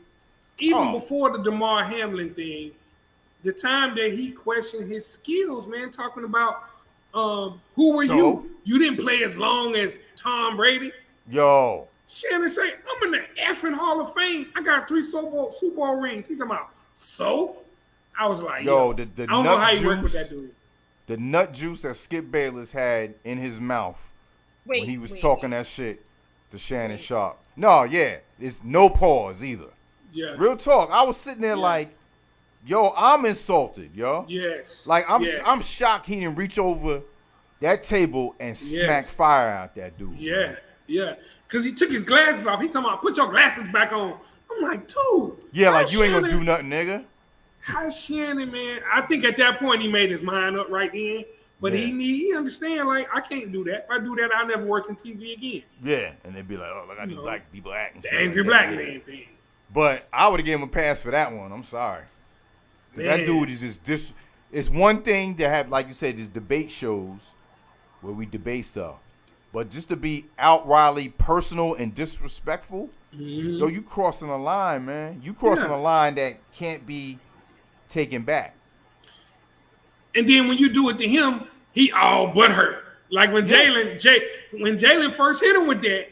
even before the DeMar Hamlin thing. The time that he questioned his skills, man, talking about who were you? You didn't play as long as Tom Brady. Yo. Shannon say, I'm in the effing Hall of Fame. I got 3 Super Bowl rings. He's talking about, so? I was like, yo, the the I don't know how you work with that dude. The nut juice that Skip Bayless had in his mouth when he was talking that shit to Shannon Sharp. No, yeah, it's no pause either. Yeah. Real talk. I was sitting there like, yo, I'm insulted, yo. Yes. Like, I'm shocked he didn't reach over that table and smack fire out that dude. Yeah, yeah. Because he took his glasses off. He talking about, put your glasses back on. I'm like, dude. Yeah, like, you ain't gonna do nothing, nigga. How Shannon, man? I think at that point he made his mind up right then. But he understand, like, I can't do that. If I do that, I'll never work in TV again. Yeah, and they'd be like, oh, look, I do black people acting. The angry black man thing. But I would have given him a pass for that one. I'm sorry. That dude is just this. It's one thing to have, like you said, these debate shows where we debate stuff. But just to be outrightly personal and disrespectful, yo, you crossing a line, man. You crossing a line that can't be taken back. And then when you do it to him, he all but hurt. Like when Jalen first hit him with that,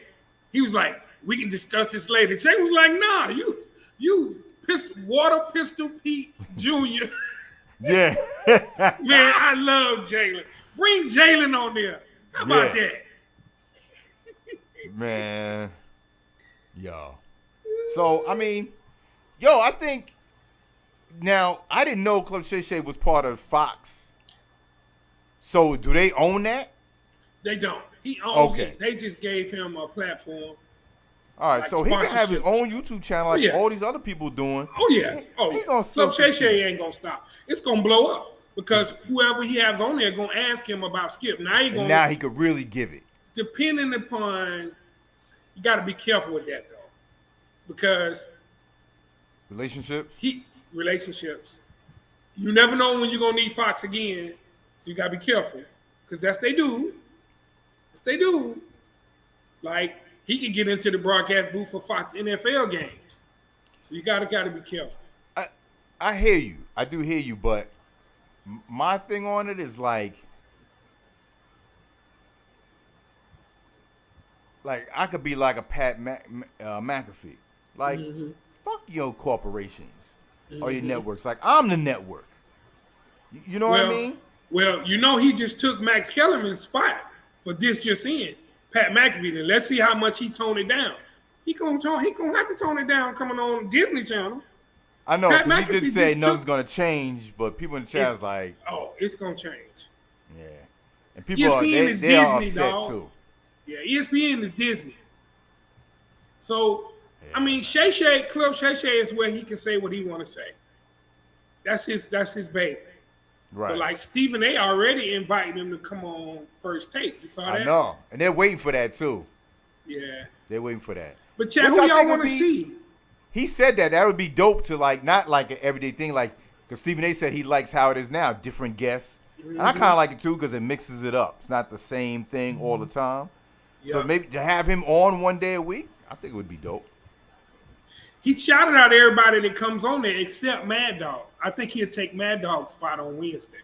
he was like, "We can discuss this later." Jay was like, "Nah, you Water Pistol Pete Jr." Yeah, man, I love Jalen. Bring Jalen on there. How about that? Man, yo. So I mean, I think now I didn't know Club Shay Shay was part of Fox. So do they own that? They don't. He owns it. They just gave him a platform. All right, like so he can have his own YouTube channel like all these other people doing. Oh yeah. Club Shay Shay ain't gonna stop. It's gonna blow up because whoever he has on there gonna ask him about Skip. Now he could really give it. Depending upon, you got to be careful with that though, because relationships. You never know when you're gonna need Fox again, so you got to be careful because that's they do. Like he can get into the broadcast booth for Fox NFL games, so you got to be careful. I hear you. I do hear you, but my thing on it is like I could be like a Pat McAfee. Like, fuck your corporations or your networks. Like, I'm the network. You know what I mean? Well, he just took Max Kellerman's spot for This Just In. Pat McAfee. And let's see how much he toned it down. He gonna have to tone it down coming on Disney Channel. I know, because he did say nothing's gonna change, but people in the chat is like, oh, it's gonna change. Yeah, and people they are upset too. Yeah, ESPN is Disney. So, I mean, Club Shay Shay is where he can say what he want to say. That's his baby. Right. But like Stephen A. already invited him to come on First Take. You saw that? I know, and they're waiting for that too. Yeah, they're waiting for that. But Chad, who y'all want to see? He said that would be dope to like not like an everyday thing, like because Stephen A. said he likes how it is now, different guests, and I kind of like it too because it mixes it up. It's not the same thing all the time. Yep. So maybe to have him on one day a week, I think it would be dope. He shouted out everybody that comes on there except Mad Dog. I think he'll take Mad Dog's spot on Wednesday.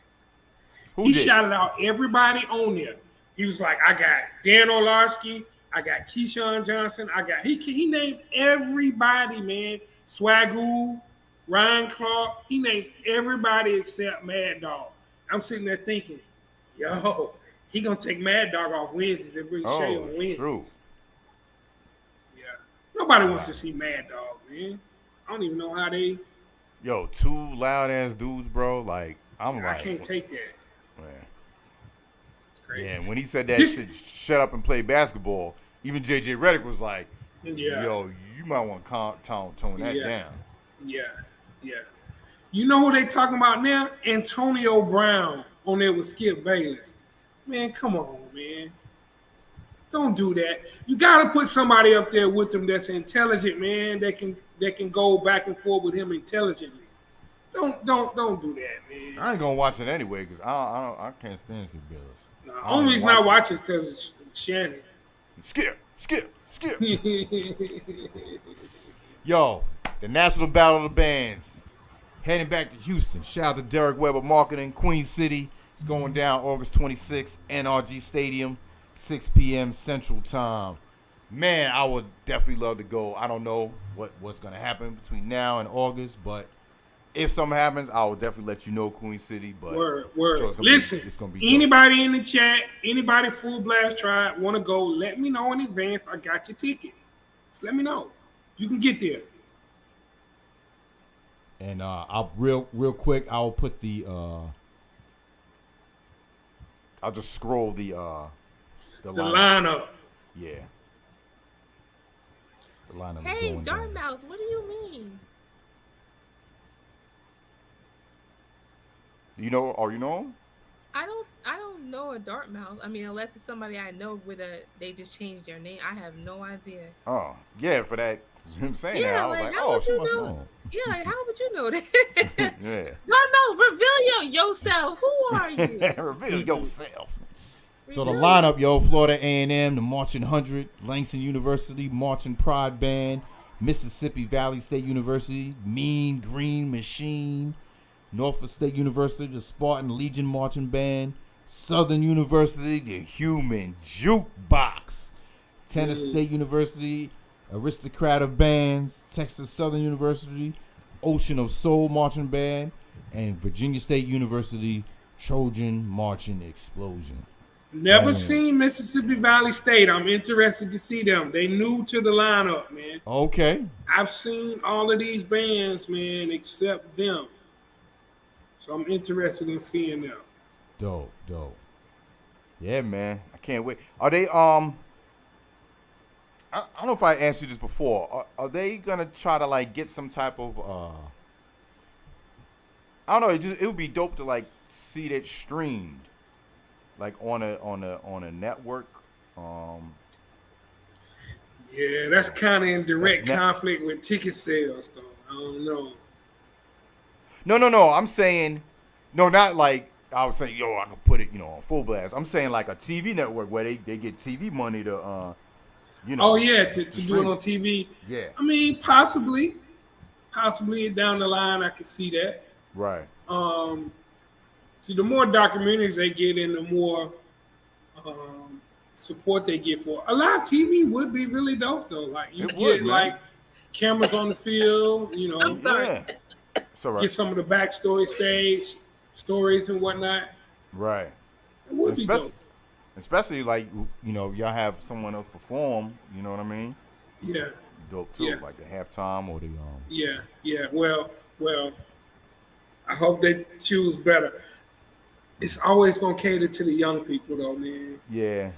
He shouted out everybody on there. He was like, I got Dan Orlovsky, I got Keyshawn Johnson, he named everybody, man. Swagoo, Ryan Clark, he named everybody except Mad Dog. I'm sitting there thinking, yo, he gonna take Mad Dog off Wednesdays and bring Shay on Wednesdays. True. Yeah. Nobody wants to see Mad Dog, man. I don't even know how they. Yo, two loud ass dudes, bro. Like I can't take that. Man. It's crazy. Yeah, when he said that shit, shut up and play basketball. Even JJ Redick was like, yo, you might want to tone that down. Yeah. You know who they talking about now? Antonio Brown on there with Skip Bayless. Man, come on, man. Don't do that. You got to put somebody up there with them that's intelligent, man. That can go back and forth with him intelligently. Don't do that, man. I ain't gonna watch it anyway because I can't stand Skip Bayless. The only reason I watch it is because it's Shannon. Skip. Yo, the National Battle of the Bands heading back to Houston. Shout out to Derek Weber Marketing, Queen City. It's going down August 26th, NRG Stadium, 6 p.m. Central Time. Man, I would definitely love to go. I don't know what's going to happen between now and August, but if something happens, I will definitely let you know, Queen City. But word. Sure Listen, it's gonna be anybody in the chat, anybody Full Blast Tribe want to go, let me know in advance. I got your tickets. Just let me know. You can get there. And I'll real quick, I'll put the I'll just scroll the lineup. Yeah. The lineup is Hey, going down. Dartmouth, what do you mean? You know him? I don't know a Dartmouth. I mean, unless it's somebody I know they just changed their name. I have no idea. Oh, yeah, for that him saying that, I was like, how oh, would she you must know? know. Yeah, like, how would you know that? Yeah. Dartmouth, reveal yourself. Who are you? Reveal yourself. So the lineup, yo, Florida A&M, the Marching 100, Langston University, Marching Pride Band, Mississippi Valley State University, Mean Green Machine, Norfolk State University, the Spartan Legion Marching Band, Southern University, the Human Jukebox, Tennessee State University, Aristocrat of Bands, Texas Southern University, Ocean of Soul Marching Band, and Virginia State University, Trojan Marching Explosion. Never seen Mississippi Valley State. I'm interested to see them. They new to the lineup, man. Okay. I've seen all of these bands, man, except them. So I'm interested in seeing them. Dope. Yeah, man. I can't wait. Are they I don't know if I answered this before. Are they gonna try to like get some type of I don't know, it would be dope to like see that streamed like on a network. Yeah, that's kind of in direct conflict with ticket sales though. I don't know. No. I'm saying, no, not like I was saying, yo, I could put it, on Full Blast. I'm saying like a TV network where they get TV money to, Oh yeah, to do it on TV. Yeah. I mean, possibly down the line, I could see that. Right. See, the more documentaries they get and the more support they get for a live TV would be really dope though. Like you get like cameras on the field, I'm sorry. Yeah. Right. Get some of the backstory stage stories and whatnot. Right. It would be dope. Especially like, y'all have someone else perform, you know what I mean? Yeah. Dope too, like the halftime or the Yeah. Well, I hope they choose better. It's always gonna cater to the young people though, man. Yeah.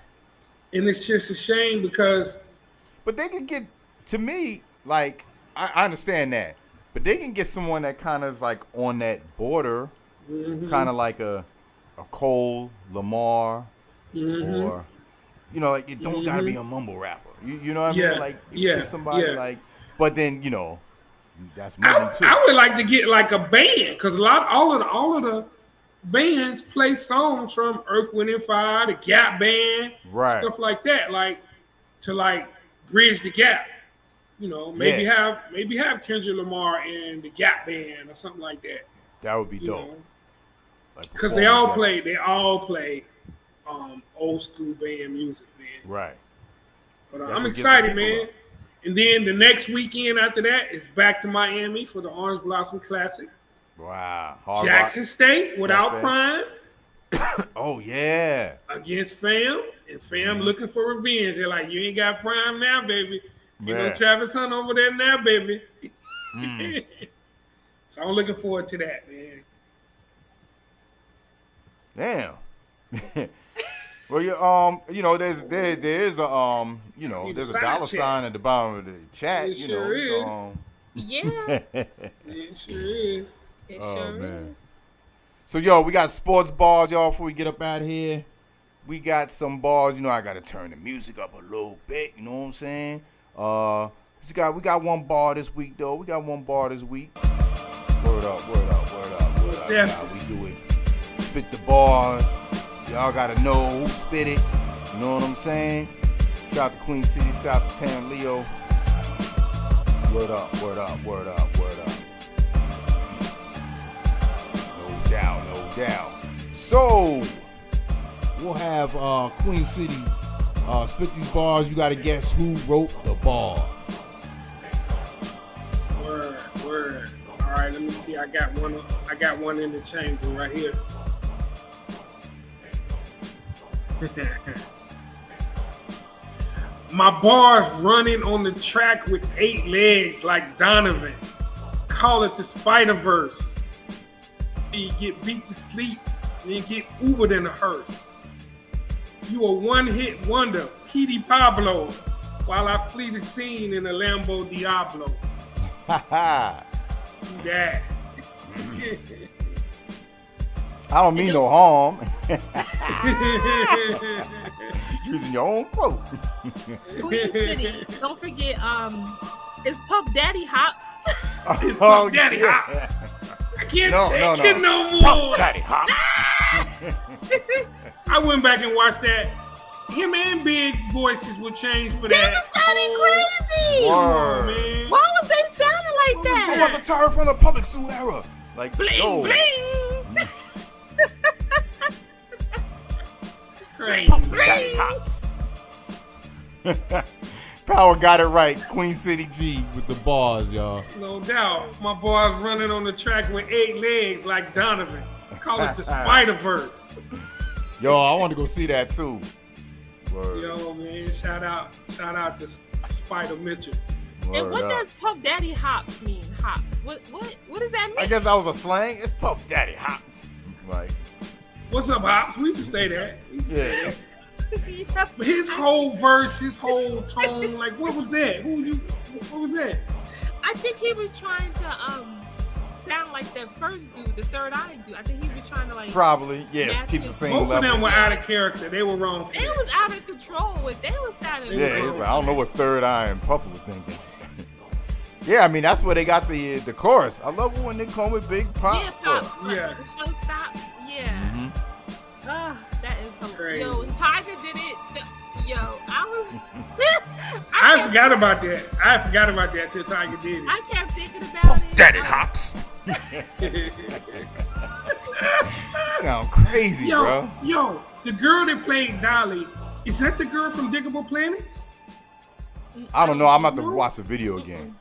And it's just a shame because but they could get, to me, like I understand that. But they can get someone that kind of is like on that border, kind of like a Cole, Lamar, or like it don't gotta be a mumble rapper. You know what I mean? Like get somebody like, but then that's money too. I would like to get like a band because all of the bands play songs from Earth, Wind and Fire, the Gap Band, right? Stuff like that, like to like bridge the gap. Maybe have Kendrick Lamar and the Gap Band or something like that. That would be dope. Because they all play old school band music, man. Right. But I'm excited, man. And then the next weekend after that is back to Miami for the Orange Blossom Classic. Wow. Jackson State without Prime. Oh yeah. Against Fam, and Fam looking for revenge. They're like, you ain't got Prime now, baby. Travis Hunt over there now, baby. So I'm looking forward to that, man. Damn. Well, there's a there's a dollar sign at the bottom of the chat. It sure is. Yeah. It sure is. It sure is. So we got sports bars, y'all. Before we get up out of here, we got some bars. You know, I gotta turn the music up a little bit. You know what I'm saying? We got one bar this week though. We got one bar this week. Word up, word up, word up, word up. Yeah. How we do it. Spit the bars. Y'all gotta know who spit it. You know what I'm saying? Shout out to Queen City, shout out to Tan Leo. Word up, word up, word up, word up. No doubt, no doubt. So, we'll have Queen City spit these bars. You gotta guess who wrote the bar. Word. All right, let me see. I got one in the chamber right here. My bar's running on the track with 8 legs like Donovan. Call it the Spider-Verse. You get beat to sleep, and you get Ubered in a hearse. You a one-hit wonder, Petey Pablo, while I flee the scene in a Lambo Diablo. Ha ha. That. I don't mean no harm. Using your own quote. Queen City. Don't forget, it's Puff Daddy Hops. It's Puff Daddy Hops. I can't take it no more. Puff Daddy Hops. I went back and watched that. Him and Big voices were changed for They that. was sounding crazy. Oh, man. Why was they sounding like I that? was a terror from the public school era. Like, Bling, yo. bling. Crazy. Puff Daddy Hops. Power got it right. Queen City G with the bars, y'all. No doubt. My boy's running on the track with 8 legs like Donovan. Call it the Spider-Verse. Yo, I want to go see that too. Word. Yo, man, shout out to Spider Mitchell. And what Word up. does Puff Daddy Hops mean? Hops. What does that mean? I guess that was a slang. It's Puff Daddy Hops. Like, What's up, Hops? We used to say that. yeah. Yeah. But his whole verse, his whole tone, like, what was that? What was that? I think he was trying to sound like that first dude, the Third Eye dude. I think he was trying to like Probably, yes. match Keep the his- same Both level. of them were out of character. They were wrong. For They that. was out of control with. They was sounding. Yeah, it's like, I don't know what Third Eye and Puff was thinking. Yeah, I mean, that's where they got the chorus. I love it when they come with Big Pop. Yeah, Pop. Yeah. The show stops. Yeah. Mhm. That is Crazy. Yo, Tiger did it. Yo, I was. I forgot about that. I forgot about that till Tiger did it. I kept thinking about it. Daddy Hops. Sound crazy, bro. Yo, the girl that played Dolly, is that the girl from Diggable Planets? I don't know. I'm about to watch the video again.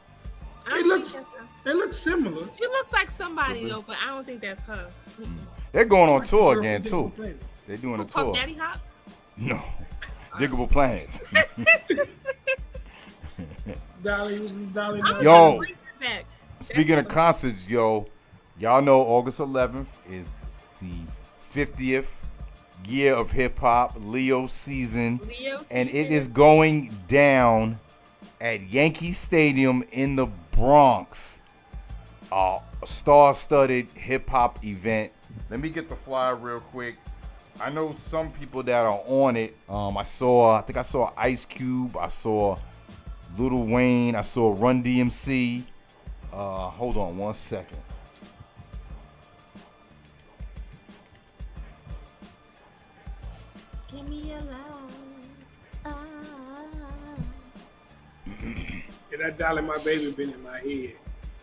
I don't It looks- think that's her. They look similar. She looks like somebody though, but I don't think that's her. They're going on Like the tour girl again from too. Diggable Planets. They're doing a Puff tour. Daddy Hops. No, Diggable Planets. Dolly was Dolly. I'm Yo. gonna bring that back. Speaking of concerts, yo, y'all know August 11th is the 50th year of hip hop, Leo season, Leo and it season. is going down at Yankee Stadium in the Bronx. A star-studded hip hop event. Let me get the flyer real quick. I know some people that are on it. I think I saw Ice Cube. I saw Lil Wayne. I saw Run DMC. Hold on one second. Give me a line. Yeah, that Dolly, my baby, been in my head.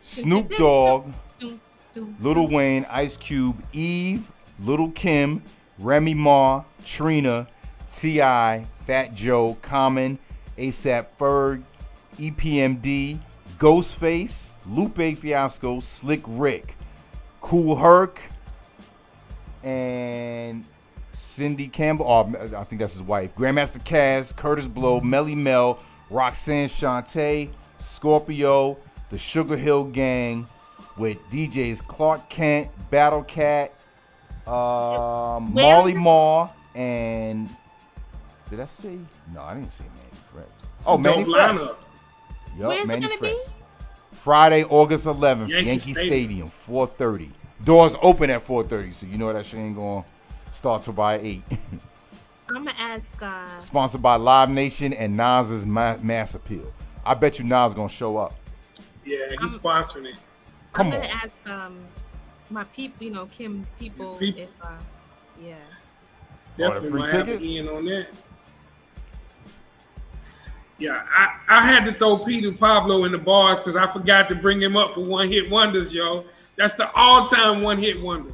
Snoop Dogg, Dum, dum, Lil Wayne, Ice Cube, Eve, Lil Kim, Remy Ma, Trina, T.I., Fat Joe, Common, ASAP Ferg, EPMD, Ghostface, Lupe Fiasco, Slick Rick, Kool Herc, and Cindy Campbell. Oh, I think that's his wife. Grandmaster Caz, Curtis Blow, Melly Mel, Roxanne Shante, Scorpio, the Sugar Hill Gang, with DJs Clark Kent, Battle Cat, Molly Marr, and did I say? No, I didn't say Manny Fresh. Oh, Some Manny dope Fresh. lineup. Yup, Where's it Manny gonna Fresh. be? Friday, August 11th, Yankee Yankee Stadium. Stadium, 4:30. Doors open at 4:30, so you know that shit ain't gonna start till by 8. I'm gonna ask. Sponsored by Live Nation and Nas's Mass Appeal. I bet you Nas gonna show up. Yeah, he's sponsoring it. Come I'm on. gonna ask my people, Kim's people, People. if yeah. Definitely free might have tickets? an in on that. Yeah, I had to throw Peter Pablo in the bars because I forgot to bring him up for one hit wonders, yo. That's the all-time one hit wonder.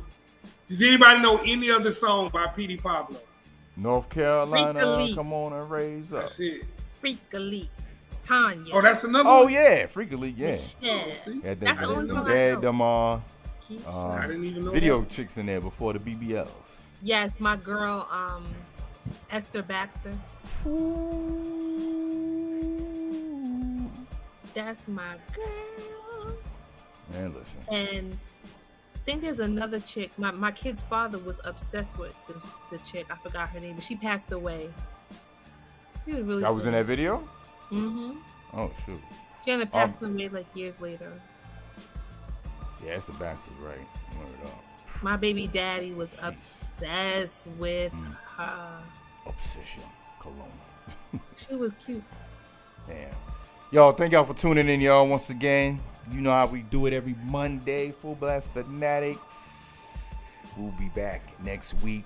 Does anybody know any other song by Petey Pablo? North Carolina, Freak-a-leak. come on and raise up. That's it. Freak Elite, Tanya. Oh, that's another Oh one? yeah, Freak-a-leak, yeah. Yeah. Oh, see? Yeah, That's the only song I they had know. them Keisha. I didn't even know video that. chicks in there before the BBLs. Yes, my girl, Esther Baxter. That's my girl. Man, listen. And I think there's another chick. My kid's father was obsessed with the chick. I forgot her name, but she passed away. She was really. That was in that video? Mm-hmm. Oh shoot. She ended up passing away like years later. Yeah, it's the bastards, right? Word up. My baby daddy was obsessed with her. Obsession. Cologne. She was cute. Damn. Yo, thank y'all for tuning in, y'all, once again. You know how we do it every Monday. Fullblast Fanatics. We'll be back next week.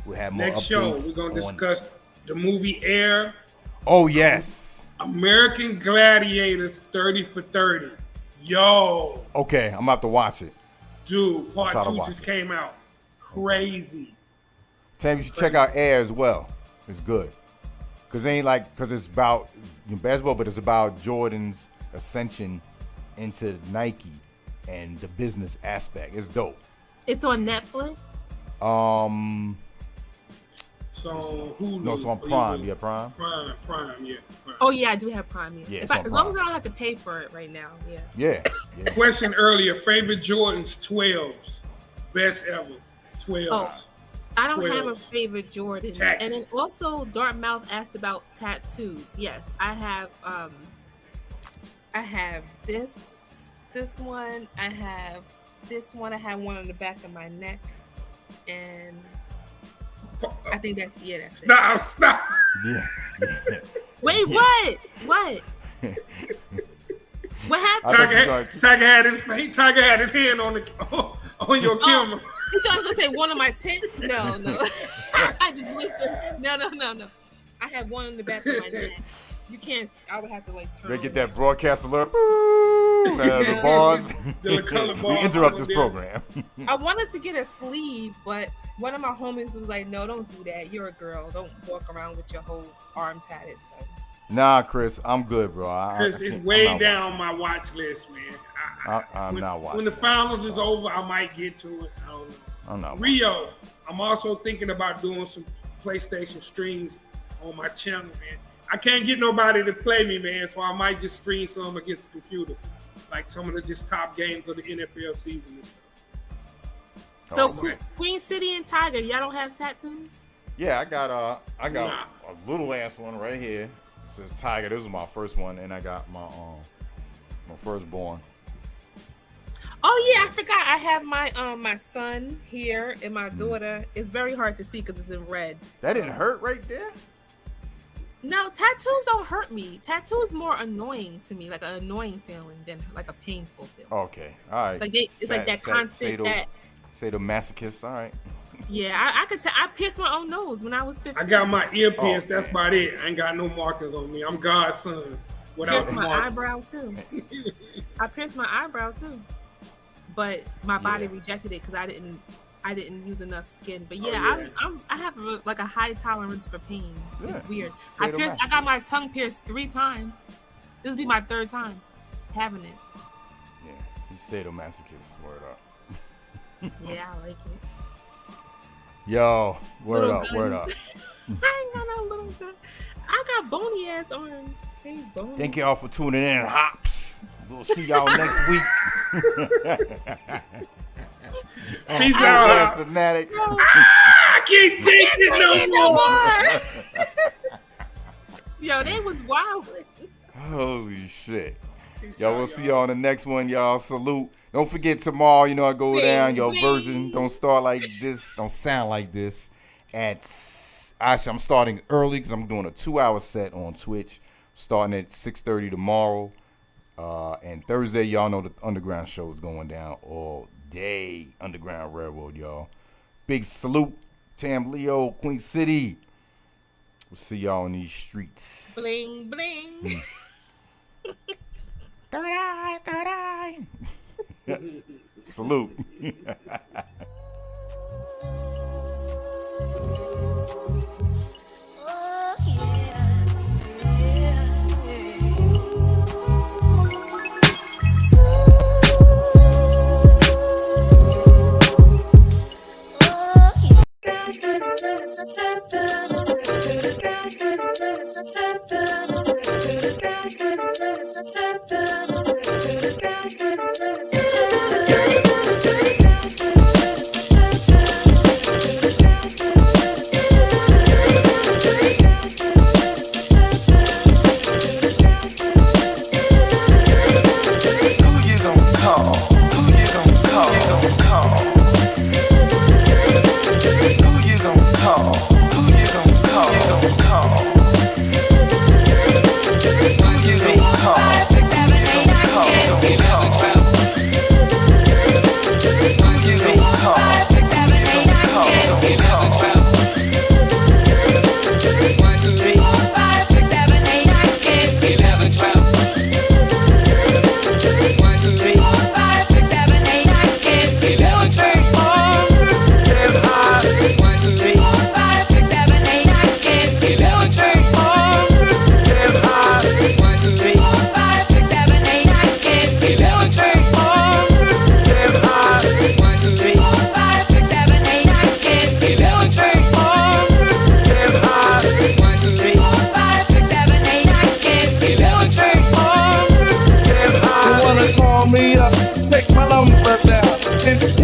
We'll have more Next updates show, we're going to discuss the movie Air, Oh, yes. American Gladiators 30 for 30. Yo, Okay, I'm about to watch it. dude, part Try to 2 watch just it. came out. Crazy. Tell you, you should check out Air as well. It's good. Because it's about basketball, but it's about Jordan's ascension into Nike and the business aspect. It's dope. It's on Netflix. So Hulu. No, it's on Prime. Yeah, Prime. Prime, yeah. Prime. Oh yeah, I do have Prime. Yeah. Yeah, If it's I, on as long as Prime. I don't have to pay for it right now. Yeah. Yeah. Yeah. Question earlier, favorite Jordans 12s. Best ever. 12s. Oh. I don't have a 12s. favorite Jordan. Texas. And then also Dartmouth asked about tattoos. Yes, I have this one. I have this one. I have one on the back of my neck. And I think that's it. Stop. Yeah. Wait, Yeah. what? What? What happened? Tiger had his hand on your camera. You thought I was gonna say one of my tits? No. I just lifted. No. I have one in the back of my neck. You can't. I would have to turn. They get on that broadcast alert. The bars. The color We bars interrupt on this there. program. I wanted to get a sleeve, but one of my homies was like, "No, don't do that. You're a girl. Don't walk around with your whole arm tatted." So. Nah, Chris, I'm good, bro. Chris, it's way down my watch list, man. I'm not watching. When the finals is over, I might get to it. I don't know. I'm not. Rio, I'm also thinking about doing some PlayStation streams on my channel, man. I can't get nobody to play me, man, so I might just stream some against the computer, like some of the just top games of the NFL season and stuff. So Okay. Queen City and Tiger, y'all don't have tattoos? Yeah, I got Nah. a little ass one right here. It says Tiger. This is my first one, and I got my firstborn. Oh yeah, I forgot. I have my son here and my daughter. It's very hard to see because it's in red. That didn't hurt right there. No, tattoos don't hurt me. Tattoo is more annoying to me, like an annoying feeling than like a painful feeling. Okay, all right. Like it's like that constant that. Sadomasochist. All right. Yeah, I could. I pierced my own nose when I was 15. I got my ear pierced. Oh, That's man. about it. I ain't got no markers on me. I'm God's son. Without pierced the my markers. eyebrow too. I pierced my eyebrow too, but my body rejected it because I didn't use enough skin. But yeah, I have a high tolerance for pain. Yeah. It's weird. Sadomasochist. I got my tongue pierced 3 times. This will be my 3rd time having it. Yeah, you sadomasochist. Word up. Yeah, I like it. Yo, word Little up, word up. guns. I ain't got no little gun. I got bony ass arms. They bony. Thank y'all for tuning in, Hops. We'll see y'all next week. Peace Fullblast out. Hops. Fanatics. I can't take it no more. Yo, they was wild. Holy shit. Peace Yo, out, we'll see y'all on the next one, y'all. Salute. Don't forget tomorrow, I go down. Your version don't start like this, don't sound like this. At Actually, I'm starting early because I'm doing a 2-hour set on Twitch. Starting at 6:30 tomorrow. And Thursday, y'all know the Underground show is going down all day. Underground Railroad, y'all. Big salute. Tam Leo, Queen City. We'll see y'all in these streets. Bling, bling. Third eye, third eye. Salute. Me up, take my number down.